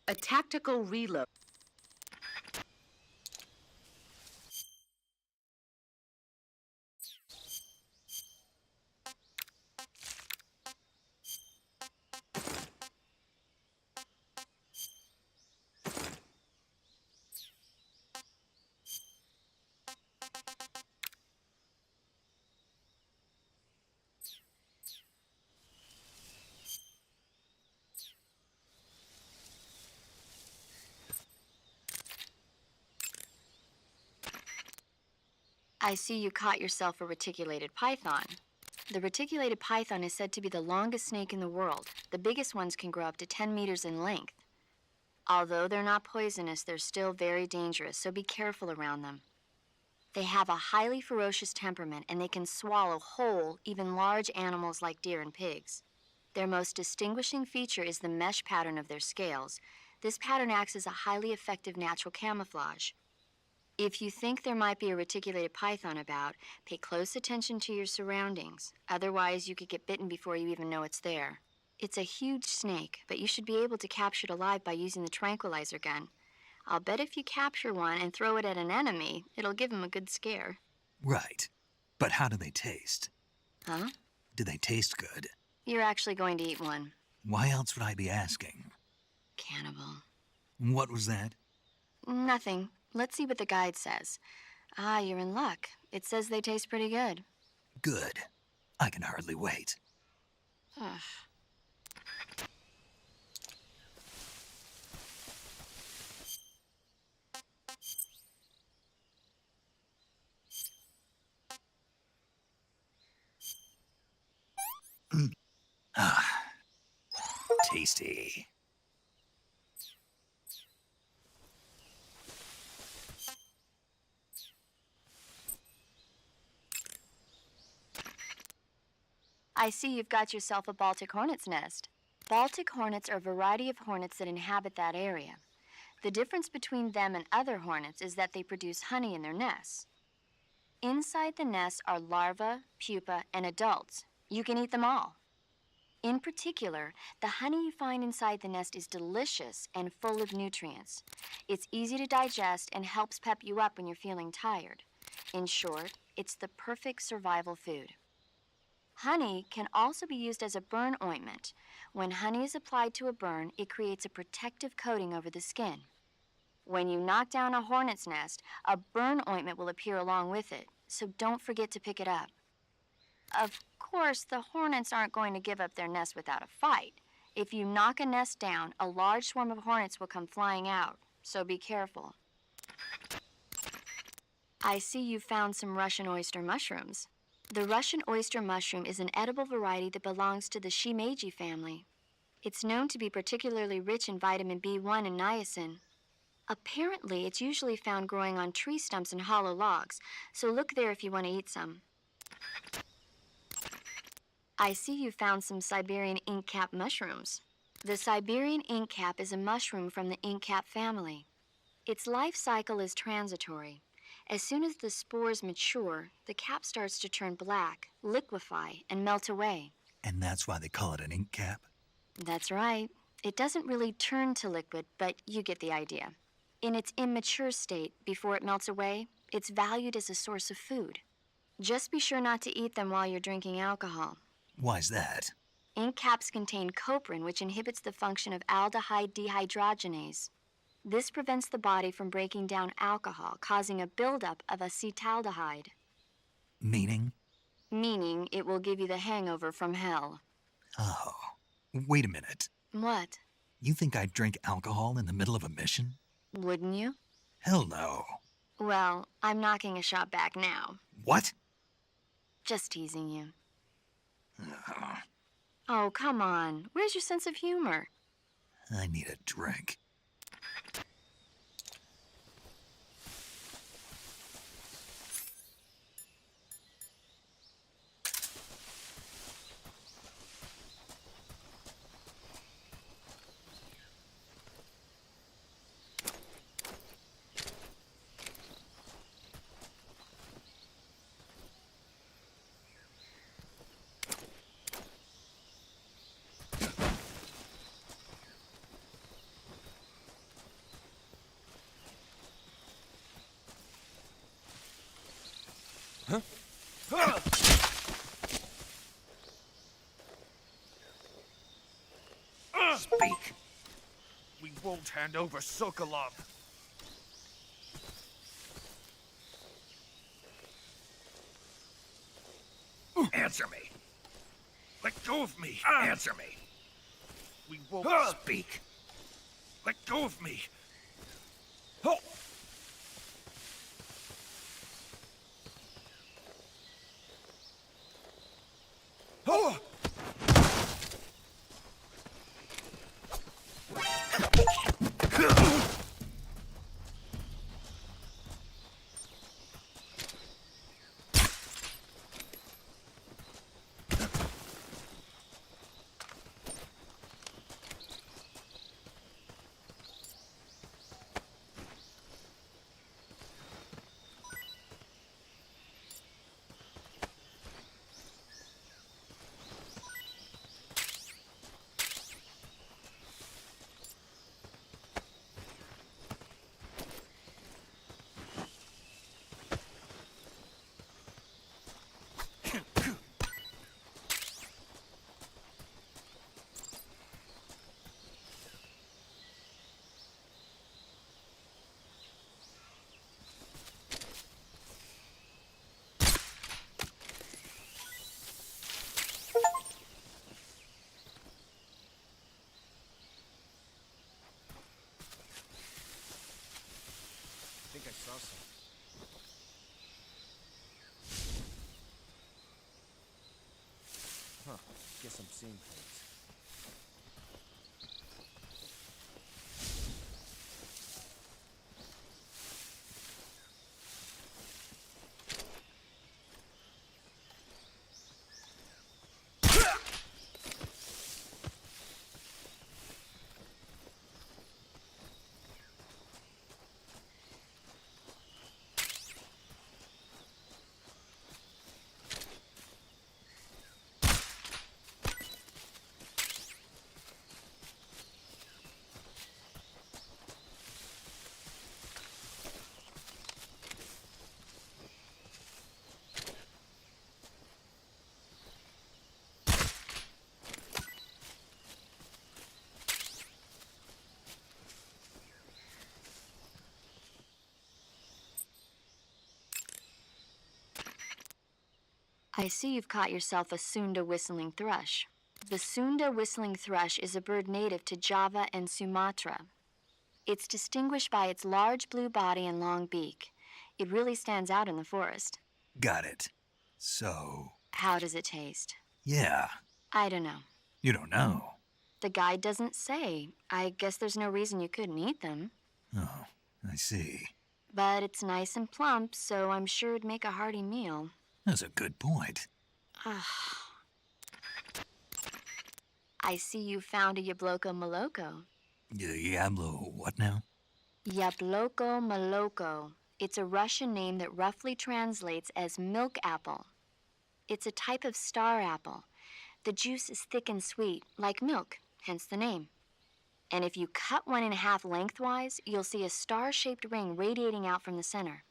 A tactical reload.
I see you caught yourself a reticulated python. The reticulated python is said to be the longest snake in the world. The biggest ones can grow up to 10 meters in length. Although they're not poisonous, they're still very dangerous, so be careful around them. They have a highly ferocious temperament, and they can swallow whole, even large animals like deer and pigs. Their most distinguishing feature is the mesh pattern of their scales. This pattern acts as a highly effective natural camouflage. If you think there might be a reticulated python about, pay close attention to your surroundings. Otherwise, you could get bitten before you even know it's there. It's a huge snake, but you should be able to capture it alive by using the tranquilizer gun. I'll bet if you capture one and throw it at an enemy, it'll give him a good scare.
Right. But how do they taste?
Huh?
Do they taste good?
You're actually going to eat one.
Why else would I be asking?
Cannibal.
What was that?
Nothing. Let's see what the guide says. Ah, you're in luck. It says they taste pretty good.
Good. I can hardly wait.
Ugh.
Tasty.
I see you've got yourself a Baltic hornet's nest. Baltic hornets are a variety of hornets that inhabit that area. The difference between them and other hornets is that they produce honey in their nests. Inside the nests are larvae, pupa, and adults. You can eat them all. In particular, the honey you find inside the nest is delicious and full of nutrients. It's easy to digest and helps pep you up when you're feeling tired. In short, it's the perfect survival food. Honey can also be used as a burn ointment. When honey is applied to a burn, it creates a protective coating over the skin. When you knock down a hornet's nest, a burn ointment will appear along with it, so don't forget to pick it up. Of course, the hornets aren't going to give up their nest without a fight. If you knock a nest down, a large swarm of hornets will come flying out, so be careful. I see you found some Russian oyster mushrooms. The Russian oyster mushroom is an edible variety that belongs to the shimeji family. It's known to be particularly rich in vitamin B1 and niacin. Apparently, it's usually found growing on tree stumps and hollow logs, so look there if you want to eat some. I see you found some Siberian inkcap mushrooms. The Siberian inkcap is a mushroom from the inkcap family. Its life cycle is transitory. As soon as the spores mature, the cap starts to turn black, liquefy, and melt away.
And that's why they call it an ink cap?
That's right. It doesn't really turn to liquid, but you get the idea. In its immature state, before it melts away, it's valued as a source of food. Just be sure not to eat them while you're drinking alcohol.
Why's that?
Ink caps contain coprin, which inhibits the function of aldehyde dehydrogenase. This prevents the body from breaking down alcohol, causing a buildup of acetaldehyde,
Meaning?
meaning it will give you the hangover from hell.
Oh, wait a minute.
What?
You think I'd drink alcohol in the middle of a mission?
Wouldn't you?
Hell no.
Well, I'm knocking a shot back now.
What?
Just teasing you. Oh, come on. Where's your sense of humor?
I need a drink. Speak.
We won't hand over Sokolov. Answer me. Let go of me. Answer me. We won't
Speak.
let go of me. Oh. Oh. I think I saw something. Huh. Guess I'm seeing things.
I see you've caught yourself a Sunda whistling thrush. The Sunda whistling thrush is a bird native to Java and Sumatra. It's distinguished by its large blue body and long beak. It really stands out in the forest.
Got it. So,
How does it taste?
yeah.
I don't know.
You don't know.
The guide doesn't say. I guess there's no reason you couldn't eat them.
Oh, I see.
But it's nice and plump, so I'm sure it'd make a hearty meal.
That's a good point.
I see you found a Yabloko Maloko.
Diablo, what now?
Yabloko Maloko. It's a Russian name that roughly translates as milk apple. It's a type of star apple. The juice is thick and sweet, like milk, hence the name. And if you cut one in half lengthwise, you'll see a star-shaped ring radiating out from the center.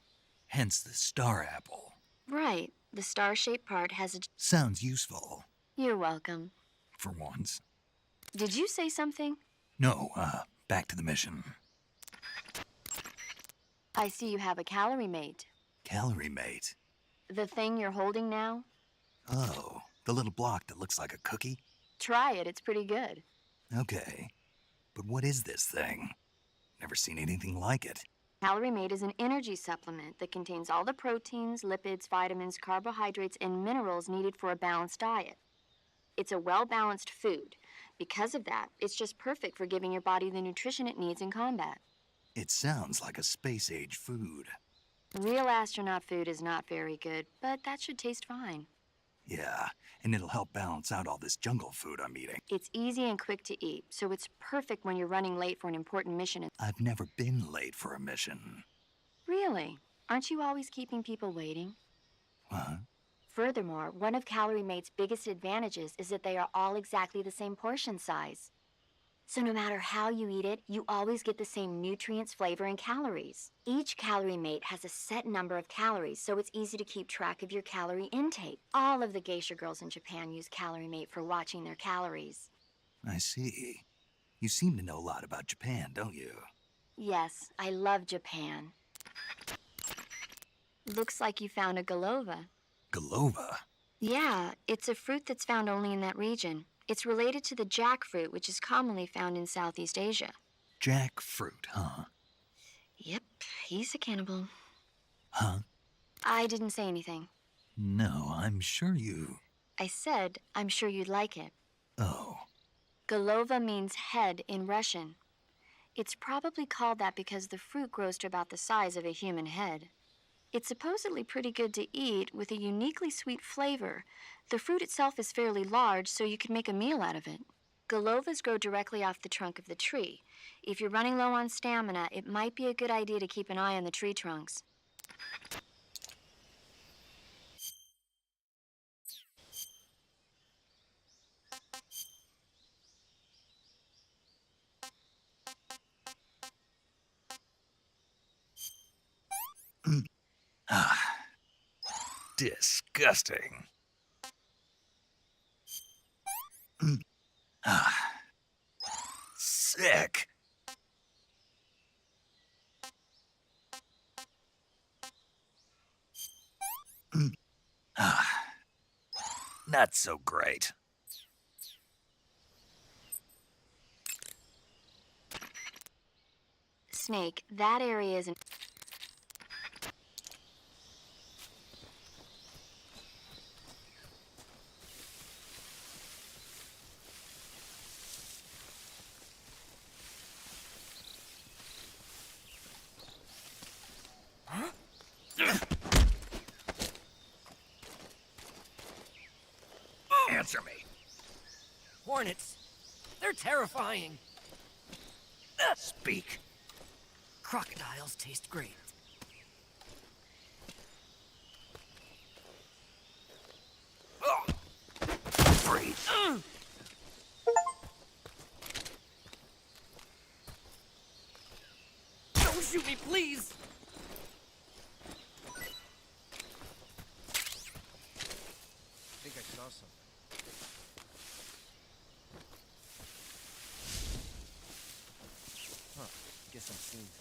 Hence the star apple.
Right. The star-shaped part has a...
Sounds useful,
You're welcome.
for once.
Did you say something?
No, back to the mission.
I see you have a calorie mate.
Calorie mate.
The thing you're holding now?
Oh, the little block that looks like a cookie?
Try it, it's pretty good.
Okay. But what is this thing? Never seen anything like it.
Calorie Mate is an energy supplement that contains all the proteins, lipids, vitamins, carbohydrates, and minerals needed for a balanced diet. It's a well-balanced food. Because of that, it's just perfect for giving your body the nutrition it needs in combat.
It sounds like a space-age food.
Real astronaut food is not very good, but that should taste fine.
Yeah, and it'll help balance out all this jungle food I'm eating.
It's easy and quick to eat, so it's perfect when you're running late for an important mission.
I've never been late for a mission.
Really? Aren't you always keeping people waiting?
Huh?
Furthermore, one of Calorie Mate's biggest advantages is that they are all exactly the same portion size. So no matter how you eat it, you always get the same nutrients, flavor, and calories. Each Calorie Mate has a set number of calories, so it's easy to keep track of your calorie intake. All of the geisha girls in Japan use Calorie Mate for watching their calories.
I see. You seem to know a lot about Japan, don't you?
Yes, I love Japan. Looks like you found a galova.
Galova?
Yeah, it's a fruit that's found only in that region. It's related to the jackfruit, which is commonly found in Southeast Asia.
Jackfruit, huh?
Yep, he's a cannibal.
Huh?
I didn't say anything.
No, I'm sure you...
I said, I'm sure you'd like it.
Oh.
Golova means head in Russian. It's probably called that because the fruit grows to about the size of a human head. It's supposedly pretty good to eat with a uniquely sweet flavor. The fruit itself is fairly large, so you could make a meal out of it. Golovas grow directly off the trunk of the tree. If you're running low on stamina, it might be a good idea to keep an eye on the tree trunks.
Disgusting. Sick. Not so great.
Snake, that area isn't...
Answer me.
Hornets. They're terrifying.
Speak.
Crocodiles taste great.
Freeze.
Don't shoot me, please!
I think I saw something. Huh. Guess I'm seeing things.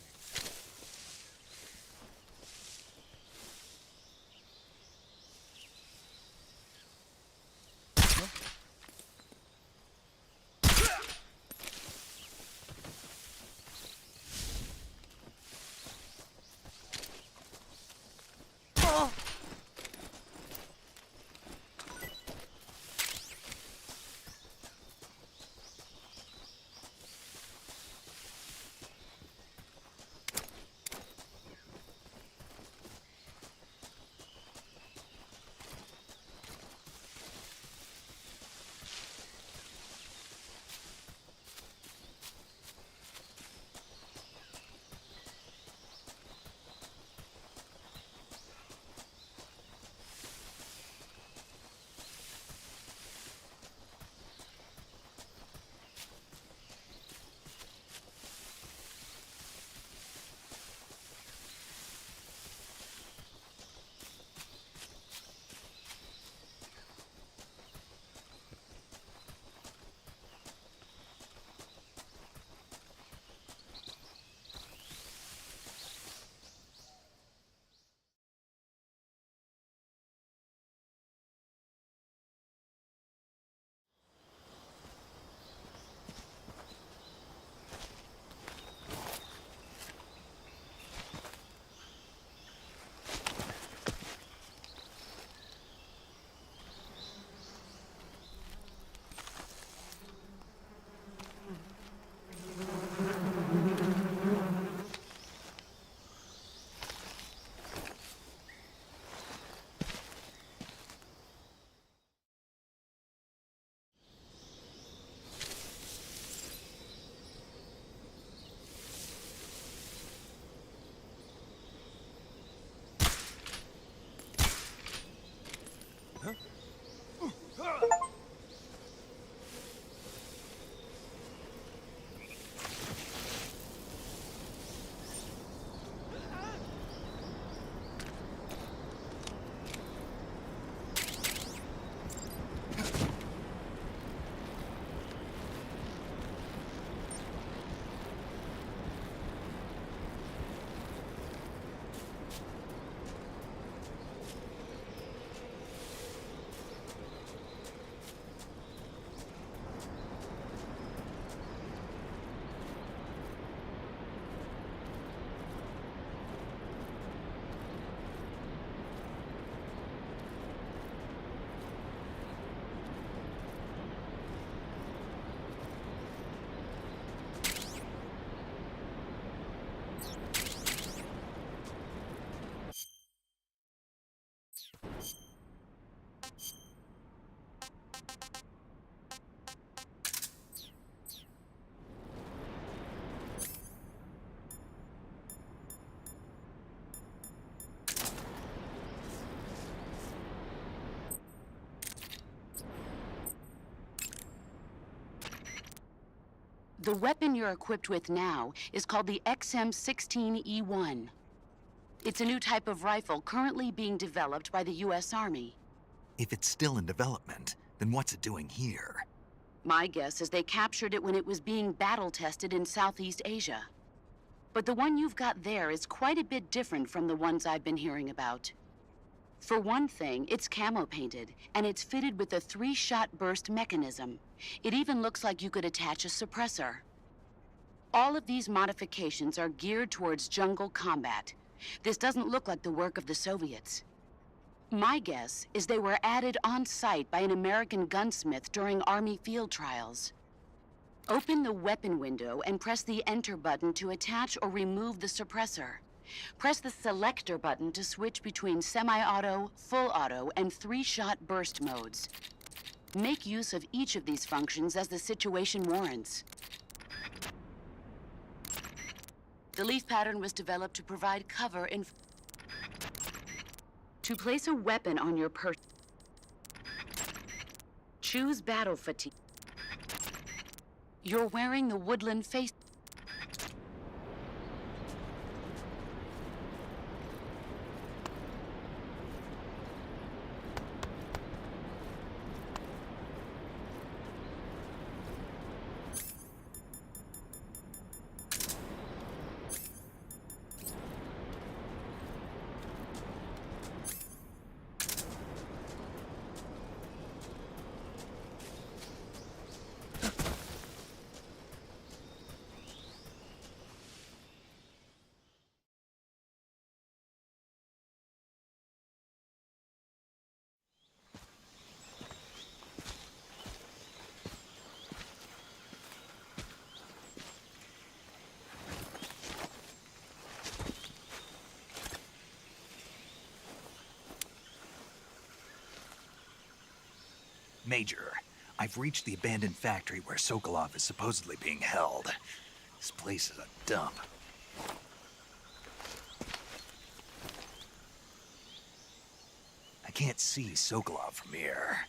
The weapon you're equipped with now is called the XM-16E1. It's a new type of rifle currently being developed by the U.S. Army.
If it's still in development, then what's it doing here?
My guess is they captured it when it was being battle-tested in Southeast Asia. But the one you've got there is quite a bit different from the ones I've been hearing about. For one thing, it's camo-painted, and it's fitted with a 3-shot burst mechanism. It even looks like you could attach a suppressor. All of these modifications are geared towards jungle combat. This doesn't look like the work of the Soviets. My guess is they were added on site by an American gunsmith during Army field trials. Open the weapon window and press the Enter button to attach or remove the suppressor. Press the Selector button to switch between semi-auto, full auto, and 3-shot burst modes. Make use of each of these functions as the situation warrants. The leaf pattern was developed to provide cover in... To place a weapon on your person, choose battle fatigue. You're wearing the woodland face...
Major, I've reached the abandoned factory where Sokolov is supposedly being held. This place is a dump. I can't see Sokolov from here.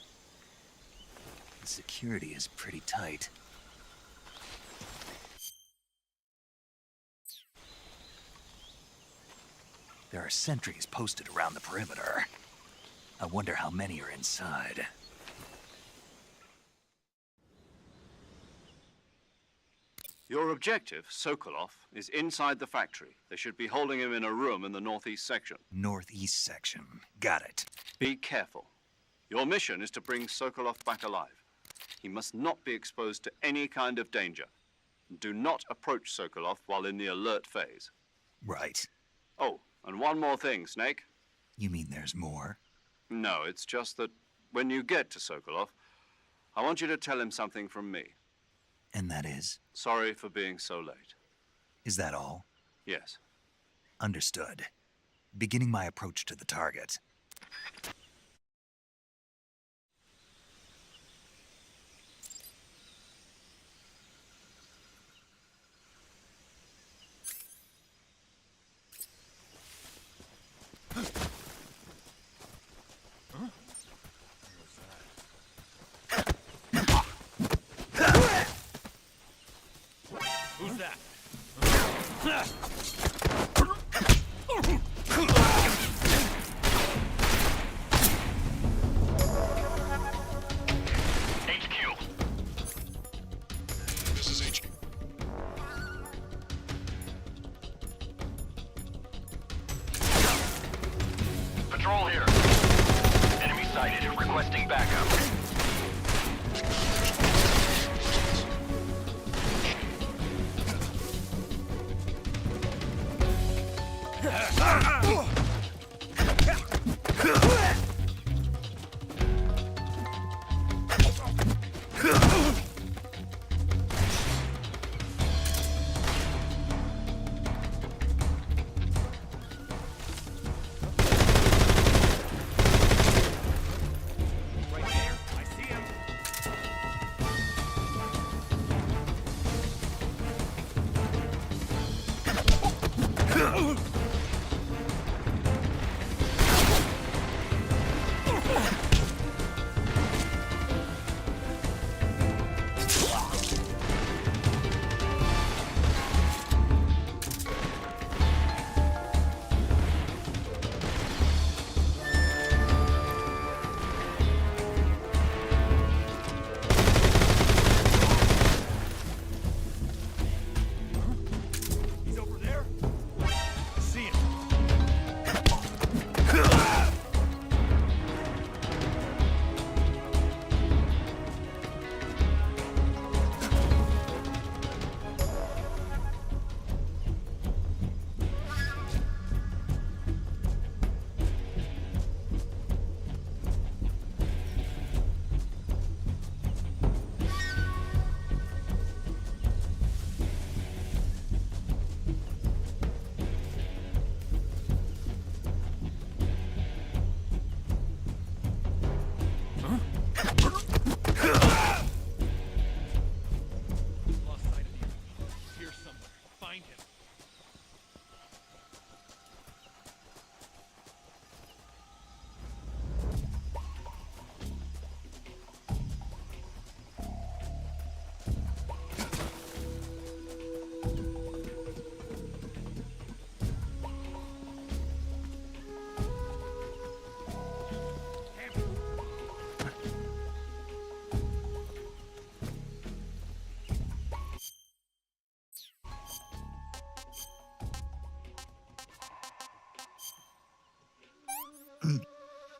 The security is pretty tight. There are sentries posted around the perimeter. I wonder how many are inside.
Your objective, Sokolov, is inside the factory. They should be holding him in a room in the northeast section.
Northeast section. Got it.
Be careful. Your mission is to bring Sokolov back alive. He must not be exposed to any kind of danger. Do not approach Sokolov while in the alert phase.
Right.
Oh, and one more thing, Snake.
You mean there's more?
No, it's just that when you get to Sokolov, I want you to tell him something from me.
And that is?
Sorry for being so late.
Is that all?
Yes.
Understood. Beginning my approach to the target.
Who's that?
HQ. This is HQ. Patrol here. Enemy sighted. Requesting backup.
Right there. I see him.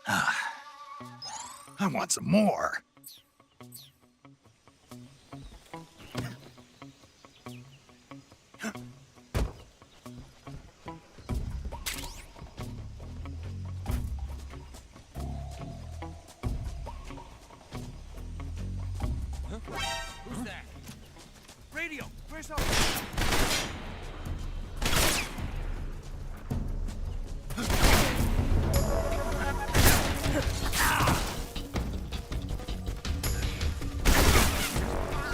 I want some more.
Who's that? Radio! Where's our...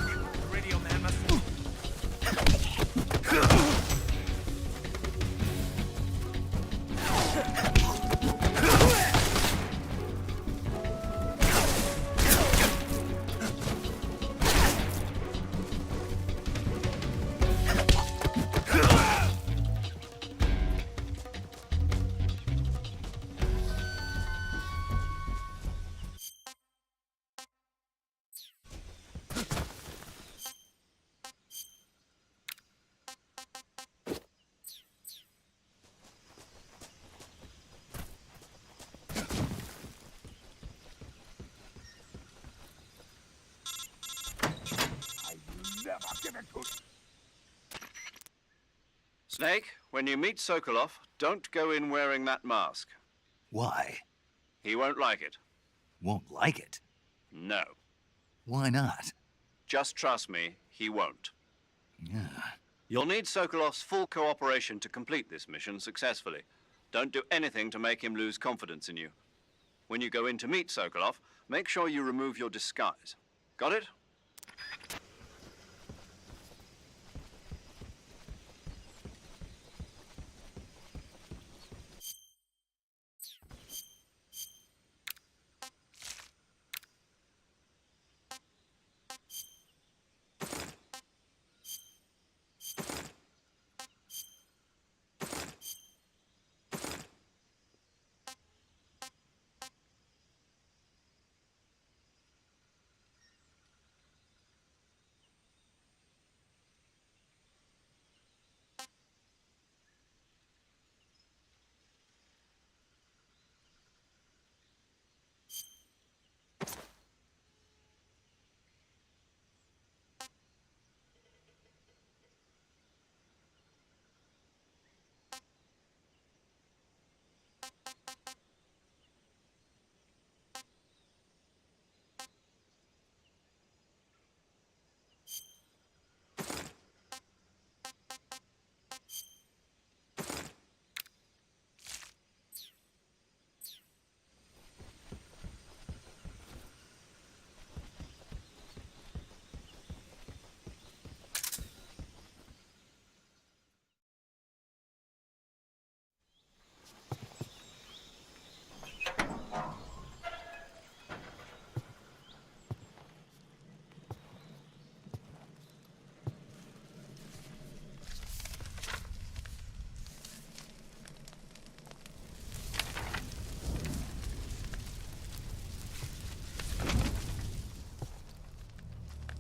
The radio man must...
Snake, when you meet Sokolov, don't go in wearing that mask.
Why?
He won't like it.
Won't like it?
No.
Why not?
Just trust me, he won't.
Yeah.
You'll need Sokolov's full cooperation to complete this mission successfully. Don't do anything to make him lose confidence in you. When you go in to meet Sokolov, make sure you remove your disguise. Got it?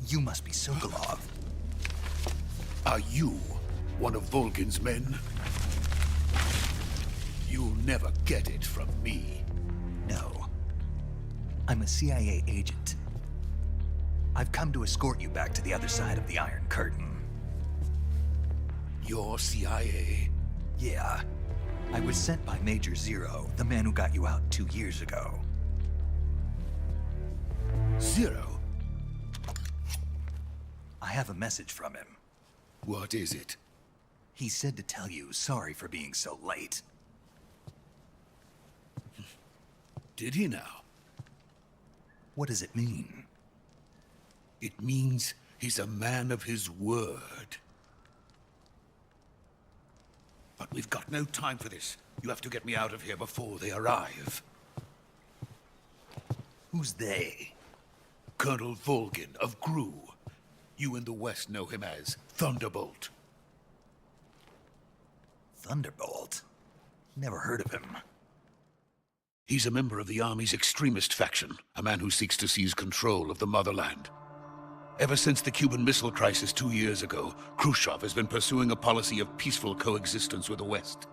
You must be Sokolov.
Are you one of Volgin's men? You'll never get it from me.
No. I'm a CIA agent. I've come to escort you back to the other side of the Iron Curtain.
You're CIA?
Yeah. I was sent by Major Zero, the man who got you out 2 years ago.
Zero?
I have a message from him.
What is it?
He said to tell you sorry for being so late.
Did he now?
What does it mean?
It means he's a man of his word. But we've got no time for this. You have to get me out of here before they arrive.
Who's they?
Colonel Volgin of Gru. You in the West know him as Thunderbolt.
Thunderbolt? Never heard of him.
He's a member of the Army's extremist faction, a man who seeks to seize control of the motherland. Ever since the Cuban Missile Crisis 2 years ago, Khrushchev has been pursuing a policy of peaceful coexistence with the West.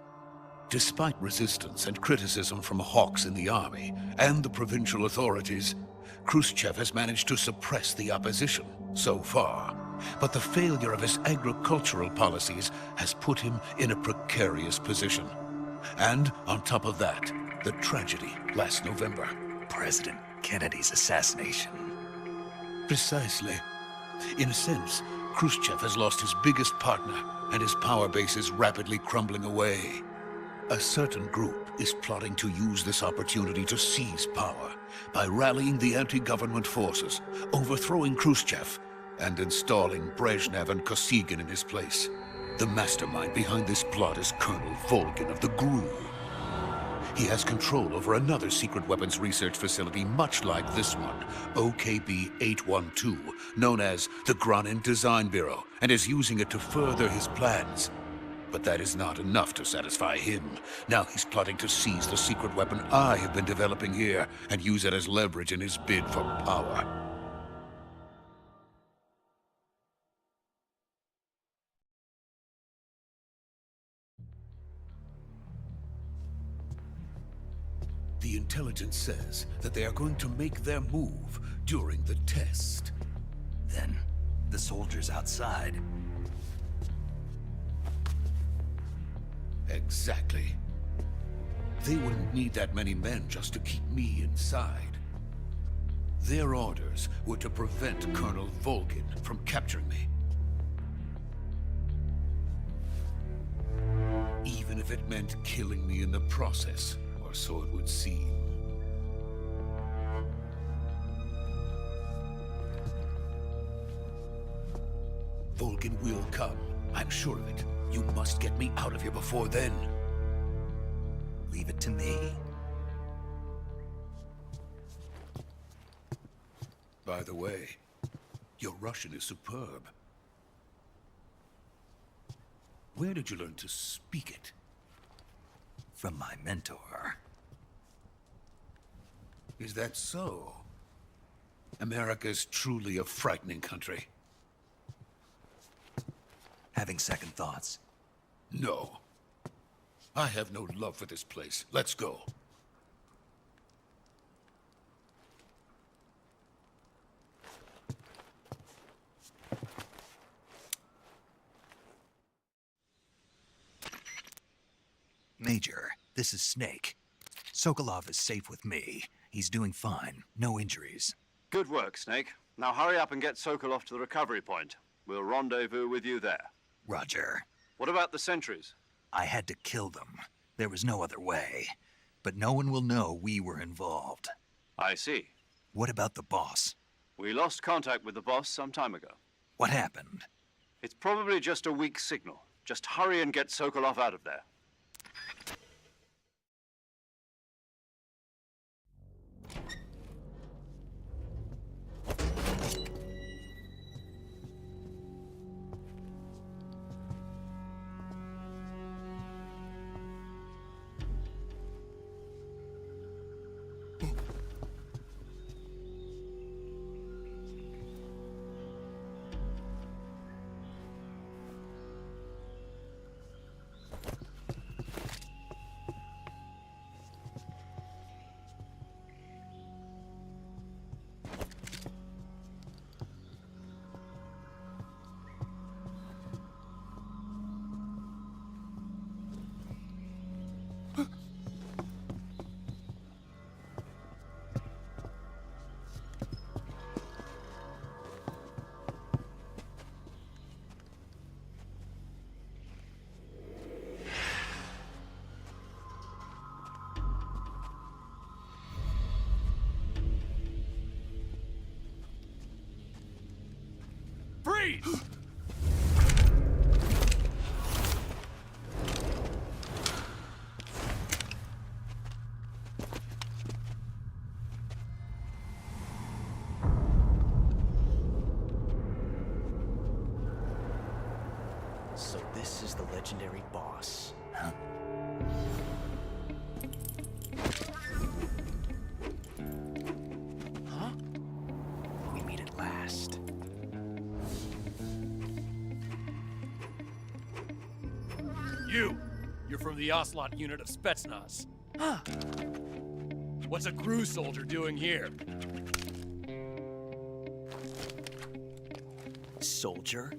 Despite resistance and criticism from hawks in the army and the provincial authorities, Khrushchev has managed to suppress the opposition so far. But the failure of his agricultural policies has put him in a precarious position. And on top of that, the tragedy last November.
President Kennedy's assassination.
Precisely. In a sense, Khrushchev has lost his biggest partner, and his power base is rapidly crumbling away. A certain group is plotting to use this opportunity to seize power by rallying the anti-government forces, overthrowing Khrushchev, and installing Brezhnev and Kosygin in his place. The mastermind behind this plot is Colonel Volgin of the GRU. He has control over another secret weapons research facility much like this one, OKB-812, known as the Granin Design Bureau, and is using it to further his plans. But that is not enough to satisfy him. Now he's plotting to seize the secret weapon I have been developing here and use it as leverage in his bid for power. The intelligence says that they are going to make their move during the test.
Then, the soldiers outside.
Exactly. They wouldn't need that many men just to keep me inside. Their orders were to prevent Colonel Volgin from capturing me. Even if it meant killing me in the process. So it would seem. Volgin will come. I'm sure of it. You must get me out of here before then.
Leave it to me.
By the way, your Russian is superb. Where did you learn to speak it?
From my mentor.
Is that so? America's truly a frightening country.
Having second thoughts?
No. I have no love for this place. Let's go.
Major, this is Snake. Sokolov is safe with me. He's doing fine. No injuries.
Good work, Snake. Now hurry up and get Sokolov to the recovery point. We'll rendezvous with you there.
Roger.
What about the sentries?
I had to kill them. There was no other way. But no one will know we were involved.
I see.
What about the boss?
We lost contact with the boss some time ago.
What happened?
It's probably just a weak signal. Just hurry and get Sokolov out of there.
Freeze!
So this is the legendary boss.
Huh?
Huh? We meet at last.
You! You're from the Ocelot unit of Spetsnaz. What's a crew soldier doing here?
Soldier?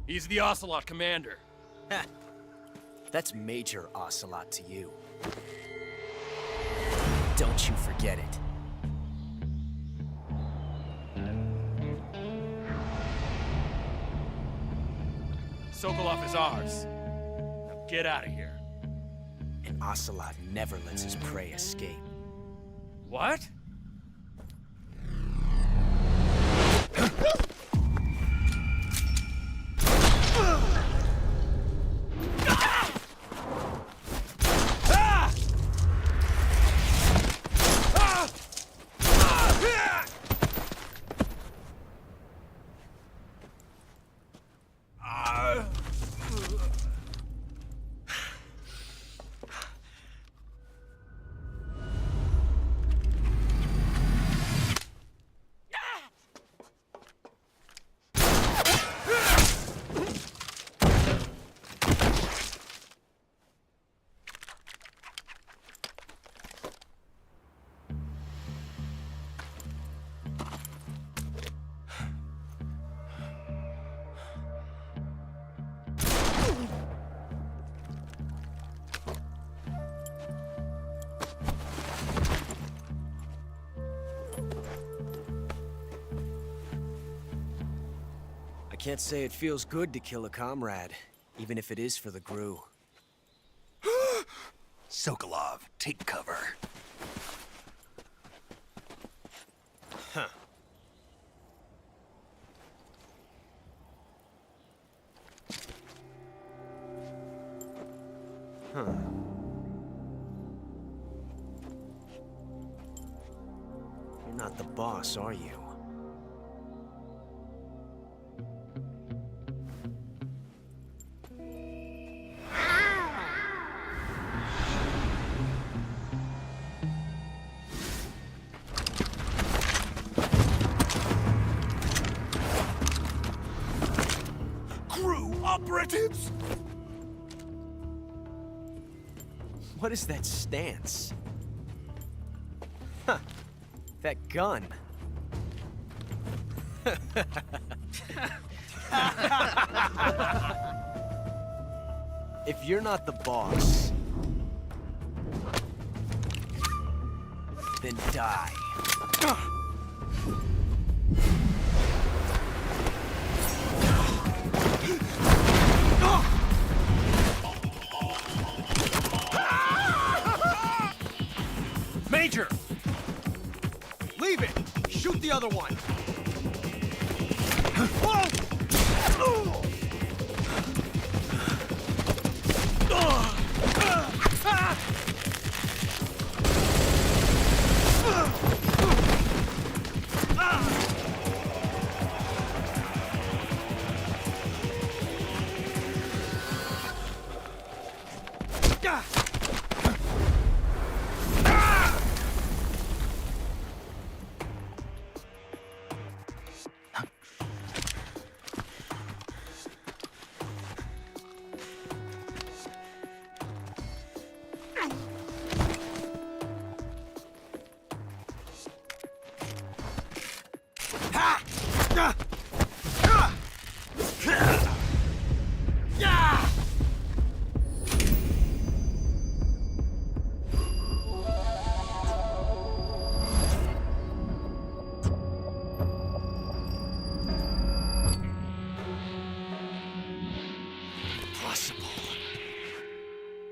He's the Ocelot commander.
Ha! That's Major Ocelot to you. Don't you forget it.
Sokolov is ours. Now get out of here.
And Ocelot never lets his prey escape.
What?
I can't say it feels good to kill a comrade, even if it is for the GRU.
Sokolov, take cover.
Huh. Huh. You're not the boss, are you?
Operatives?
What is that stance? Huh. That gun. If you're not the boss, then die.
Major!
Leave it! Shoot the other one!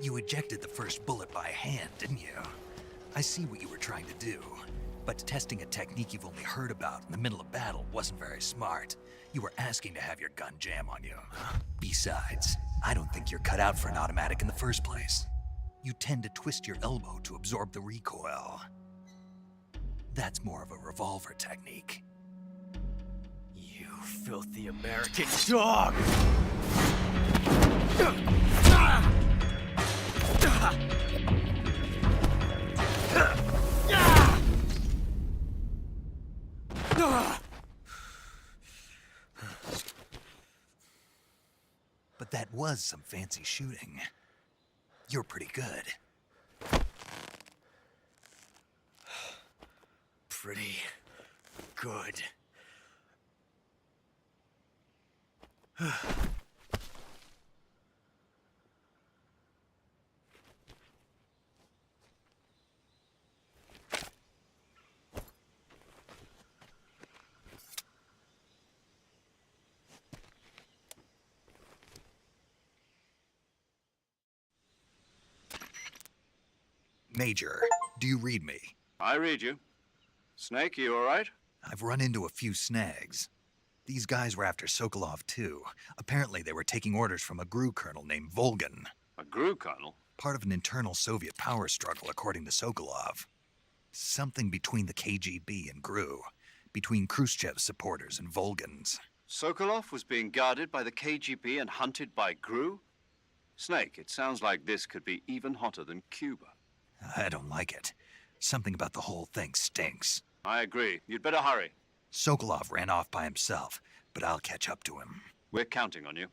You ejected the first bullet by hand, didn't you? I see what you were trying to do. But testing a technique you've only heard about in the middle of battle wasn't very smart. You were asking to have your gun jam on you. Besides, I don't think you're cut out for an automatic in the first place. You tend to twist your elbow to absorb the recoil. That's more of a revolver technique.
You filthy American dog!
That was some fancy shooting. You're pretty good.
Pretty good.
Major, do you read me?
I read you. Snake, you all right?
I've run into a few snags. These guys were after Sokolov too. Apparently they were taking orders from a GRU colonel named Volgan.
A GRU colonel?
Part of an internal Soviet power struggle, according to Sokolov. Something between the KGB and GRU. Between Khrushchev's supporters and Volgan's.
Sokolov was being guarded by the KGB and hunted by GRU? Snake, it sounds like this could be even hotter than Cuba.
I don't like it. Something about the whole thing stinks.
I agree. You'd better hurry.
Sokolov ran off by himself, but I'll catch up to him.
We're counting on you.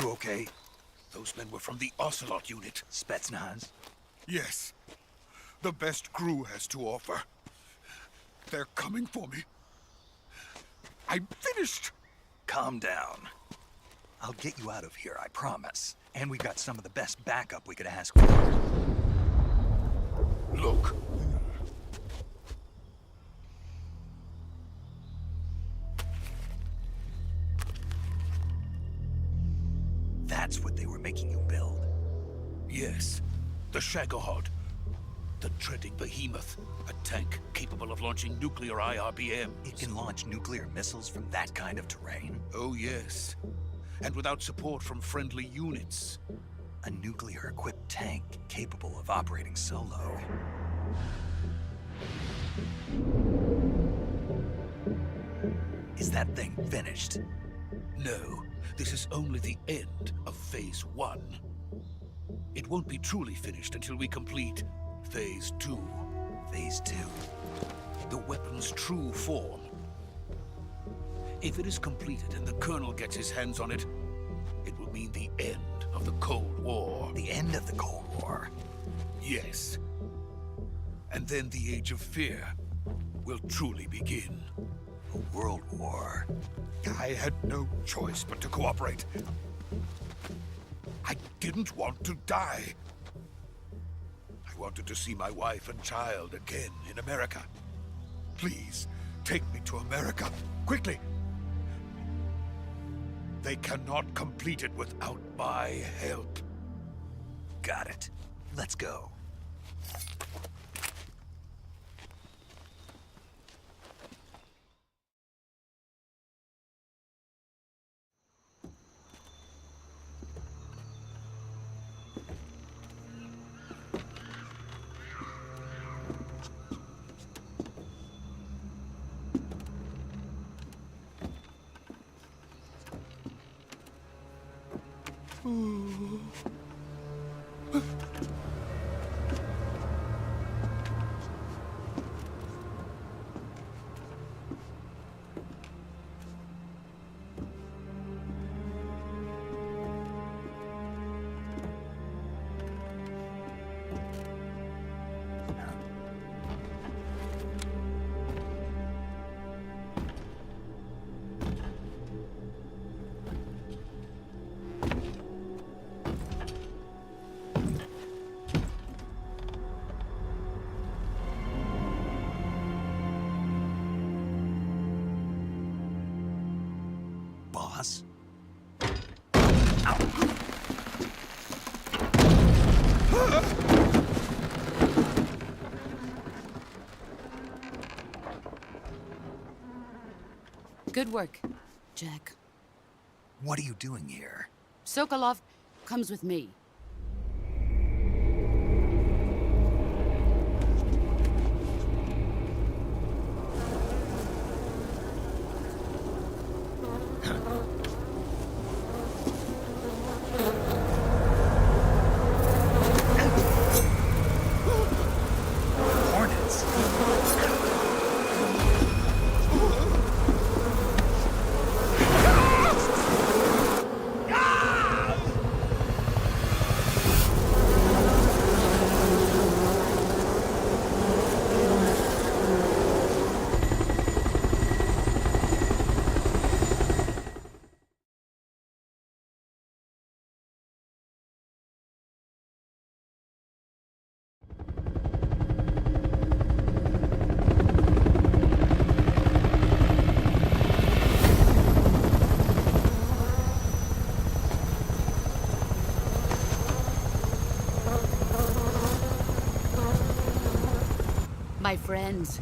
You okay?
Those men were from the Ocelot unit.
Spetsnaz?
Yes. The best GRU has to offer. They're coming for me. I'm finished.
Calm down. I'll get you out of here, I promise. And we got some of the best backup we could ask for.
Look.
That's what they were making you build?
Yes. The Shagohod. The treading behemoth. A tank capable of launching nuclear IRBMs.
It can launch nuclear missiles from that kind of terrain?
Oh, yes. And without support from friendly units.
A nuclear-equipped tank capable of operating solo. Is that thing finished?
No. This is only the end of Phase 1. It won't be truly finished until we complete Phase 2.
Phase 2?
The weapon's true form. If it is completed and the Colonel gets his hands on it, it will mean the end of the Cold War.
The end of the Cold War?
Yes. And then the Age of Fear will truly begin.
a world war.
I had no choice but to cooperate. I didn't want to die. I wanted to see my wife and child again in America. Please, take me to America, quickly. They cannot complete it without my help.
Got it. Let's go. Boss?
Good work, Jack.
What are you doing here?
Sokolov comes with me.
Hornets?
My friends,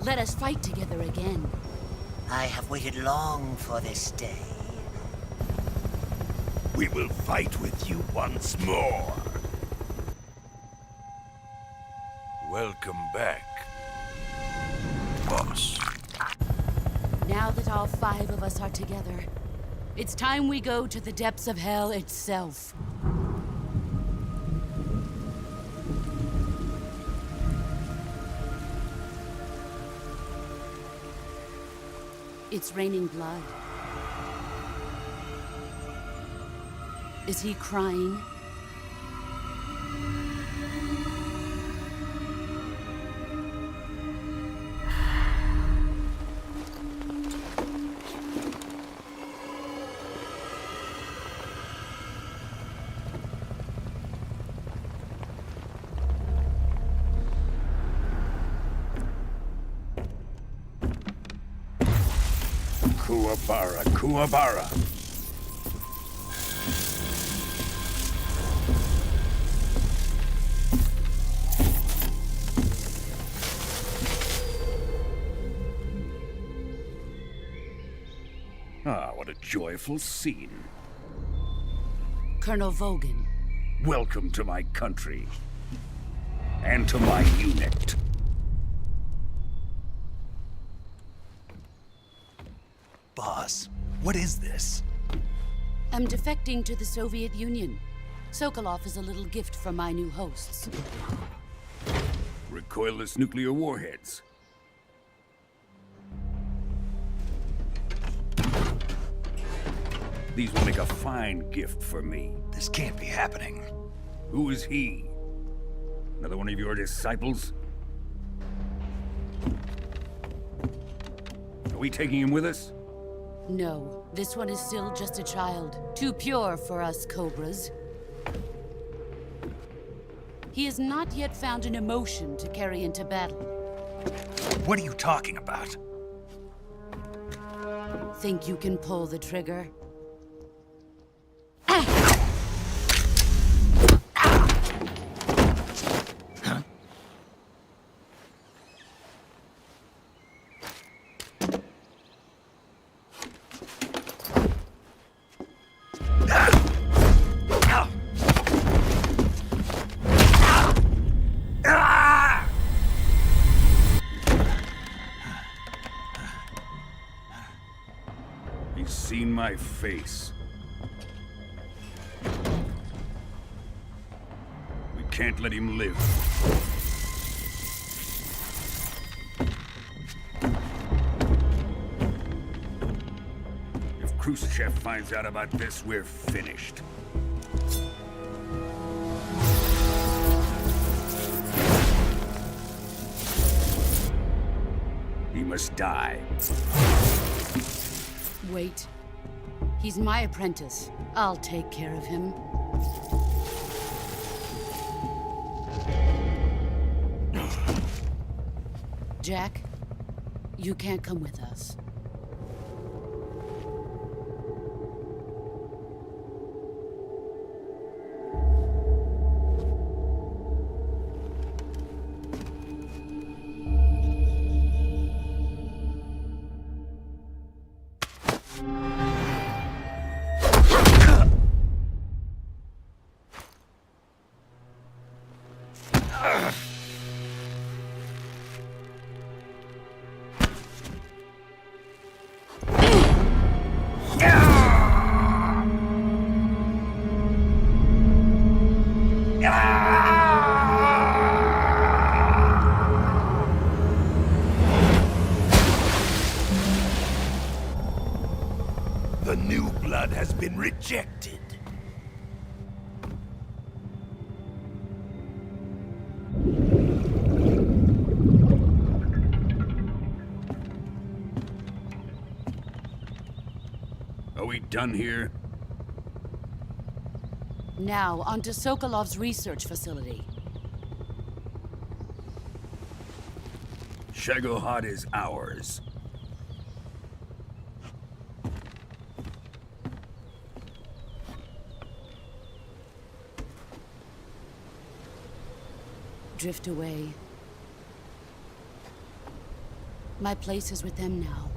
let us fight together again.
I have waited long for this day.
We will fight with you once more. Welcome back, boss.
Now that all 5 of us are together, it's time we go to the depths of hell itself. It's raining blood. Is he crying?
Kuwabara, Kuwabara.
Ah, what a joyful scene.
Colonel Vogan.
Welcome to my country. And to my unit.
Boss, what is this?
I'm defecting to the Soviet Union. Sokolov is a little gift from my new hosts.
Recoilless nuclear warheads. These will make a fine gift for me.
This can't be happening.
Who is he? Another one of your disciples? we taking him with us?
No, this one is still just a child. Too pure for us Cobras. He has not yet found an emotion to carry into battle.
What are you talking about?
Think you can pull the trigger?
He's seen my face. We can't let him live. If Khrushchev finds out about this, we're finished. He must die.
Wait. He's my apprentice. I'll take care of him. Jack, you can't come with us.
The new blood has been rejected.
Are we done here?
Now, onto Sokolov's research facility.
Shagohod is ours.
Drift away. My place is with them now.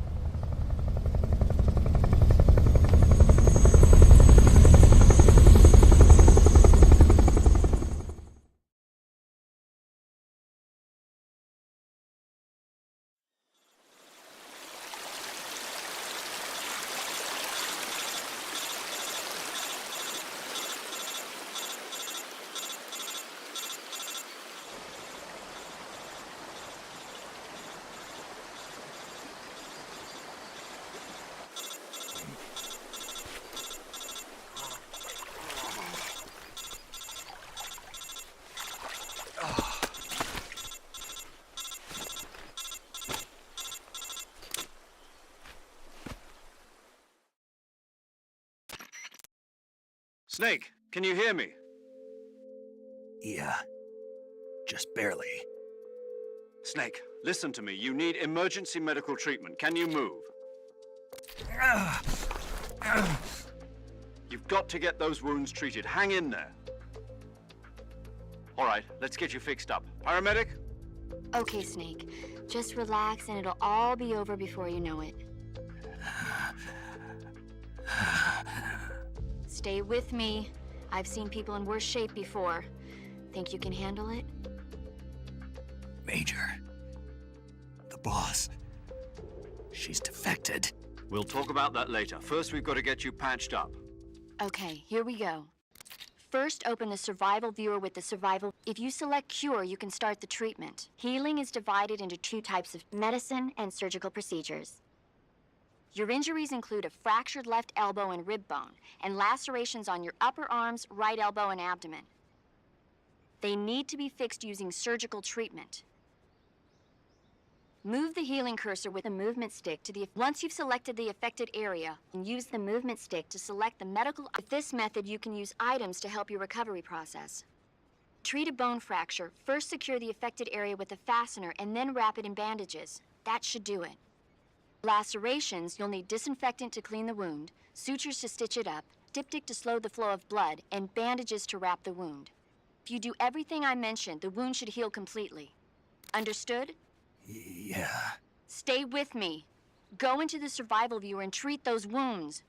Snake, can you hear me?
Yeah. Just barely.
Snake, listen to me. You need emergency medical treatment. Can you move? You've got to get those wounds treated. Hang in there. All right, let's get you fixed up. Paramedic?
Okay, Snake. Just relax and it'll all be over before you know it. Stay with me. I've seen people in worse shape before. Think you can handle it?
Major. The boss. She's defected.
We'll talk about that later. First, we've got to get you patched up.
Okay, here we go. First, open the survival viewer with the survival. If you select cure, you can start the treatment. Healing is divided into two types of medicine and surgical procedures. Your injuries include a fractured left elbow and rib bone, and lacerations on your upper arms, right elbow, and abdomen. They need to be fixed using surgical treatment. Move the healing cursor with the movement stick to the... Once you've selected the affected area, and use the movement stick to select the medical... With this method, you can use items to help your recovery process. Treat a bone fracture. First secure the affected area with a fastener and then wrap it in bandages. That should do it. Lacerations, you'll need disinfectant to clean the wound, sutures to stitch it up, diptych to slow the flow of blood, and bandages to wrap the wound. If you do everything I mentioned, the wound should heal completely. Understood?
Yeah.
Stay with me. Go into the survival viewer and treat those wounds.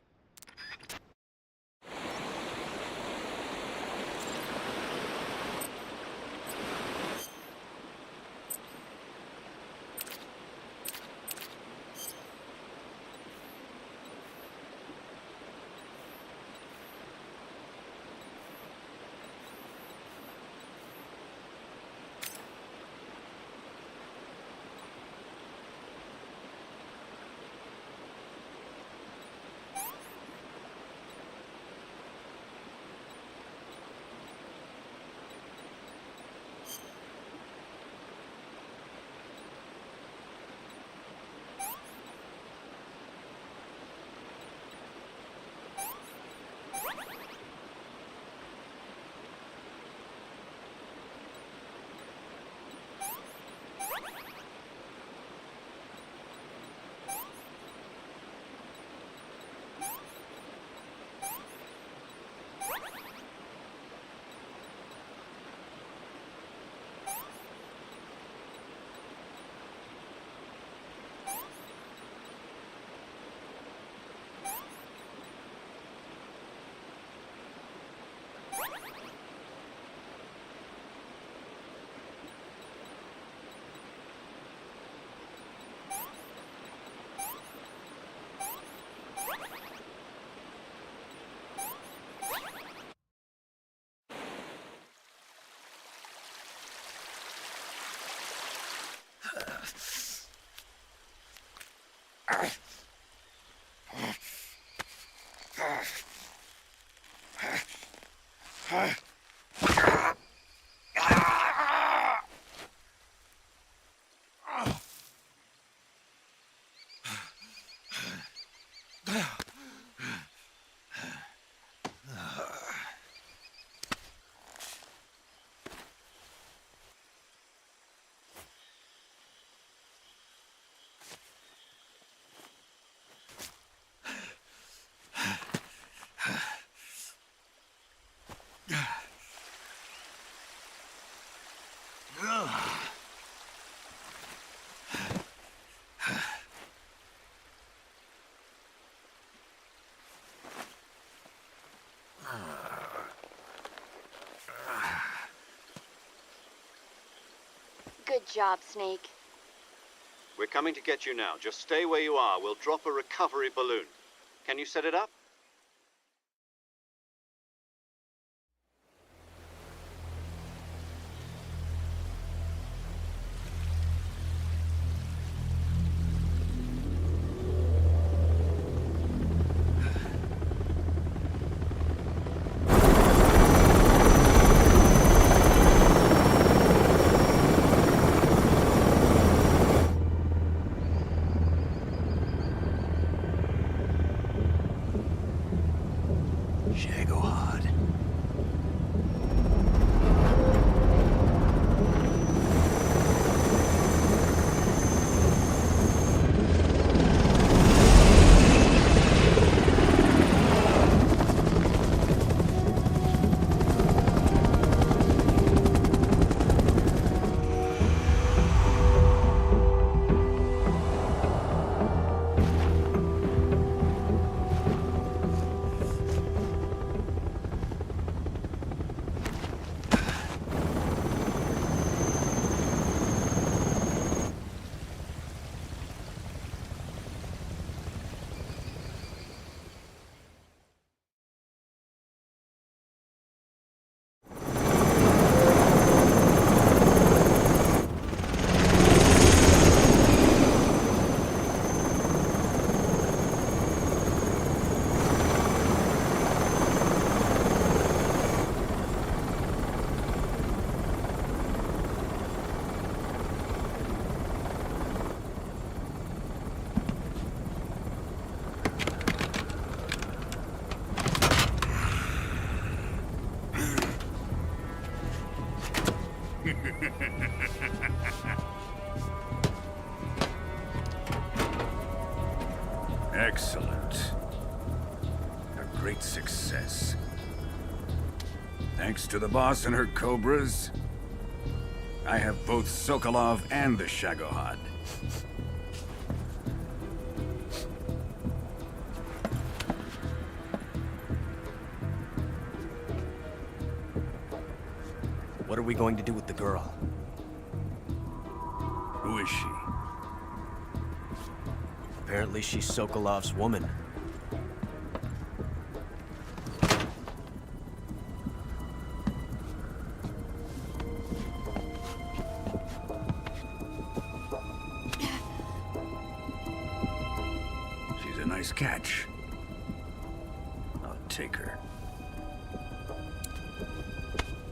Good job, Snake.
We're coming to get you now. Just stay where you are. We'll drop a recovery balloon. Can you set it up?
Excellent. A great success. Thanks to the boss and her cobras, I have both Sokolov and the Shagohod.
What are we going to do with the girl?
Who is she?
Apparently she's Sokolov's woman.
She's a nice catch. I'll take her.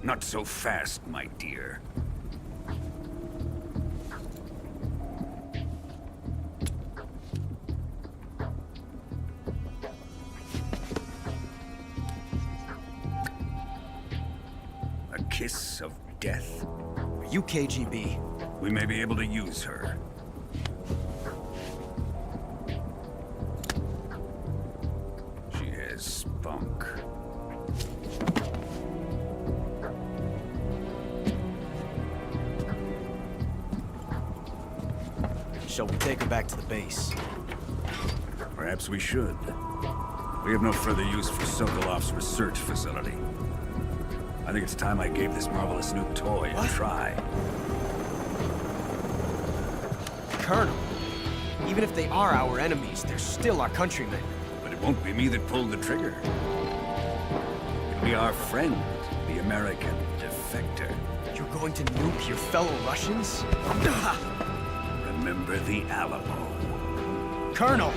Not so fast, my dear. A kiss of death?
Are you KGB?
We may be able to use her. She has spunk.
Shall we take her back to the base?
Perhaps we should. We have no further use for Sokolov's research facility. I think it's time I gave this marvelous new toy a try.
Colonel, even if they are our enemies, they're still our countrymen.
But it won't be me that pulled the trigger. It'll be our friend, the American defector.
You're going to nuke your fellow Russians?
Remember the Alamo.
Colonel!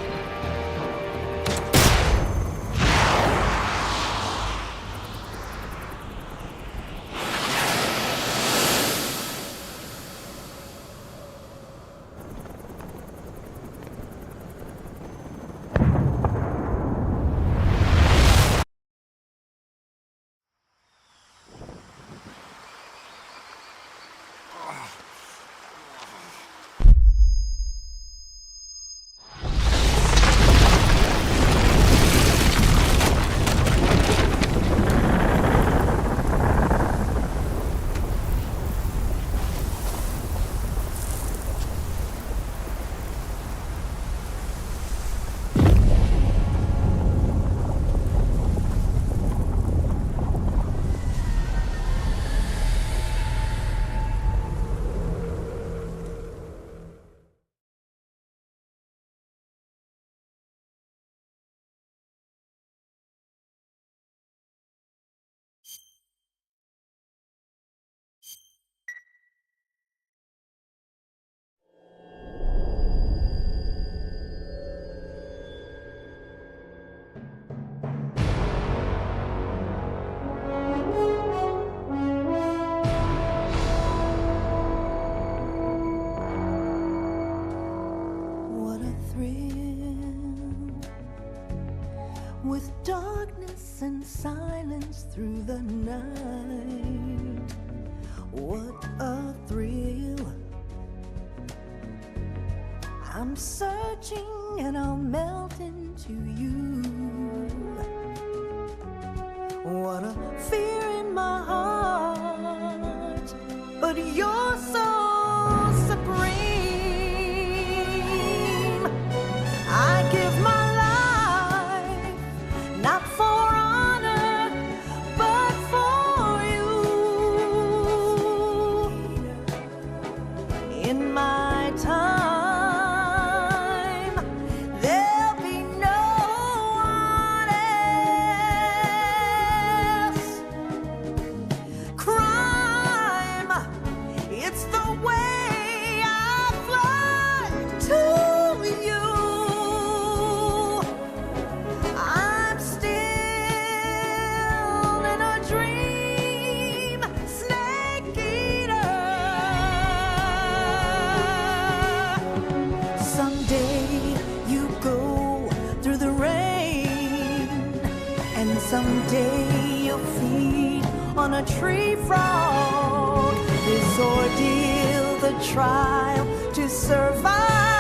With darkness and silence through the night. What a thrill. I'm searching and I'll melt into you. What a fear in my heart, but you're so supreme. I give my not for honor, but for you. In my time, there'll be no one else. Crime, it's the way I fly to you. Someday you'll feed on a tree frog. This ordeal, the trial to survive.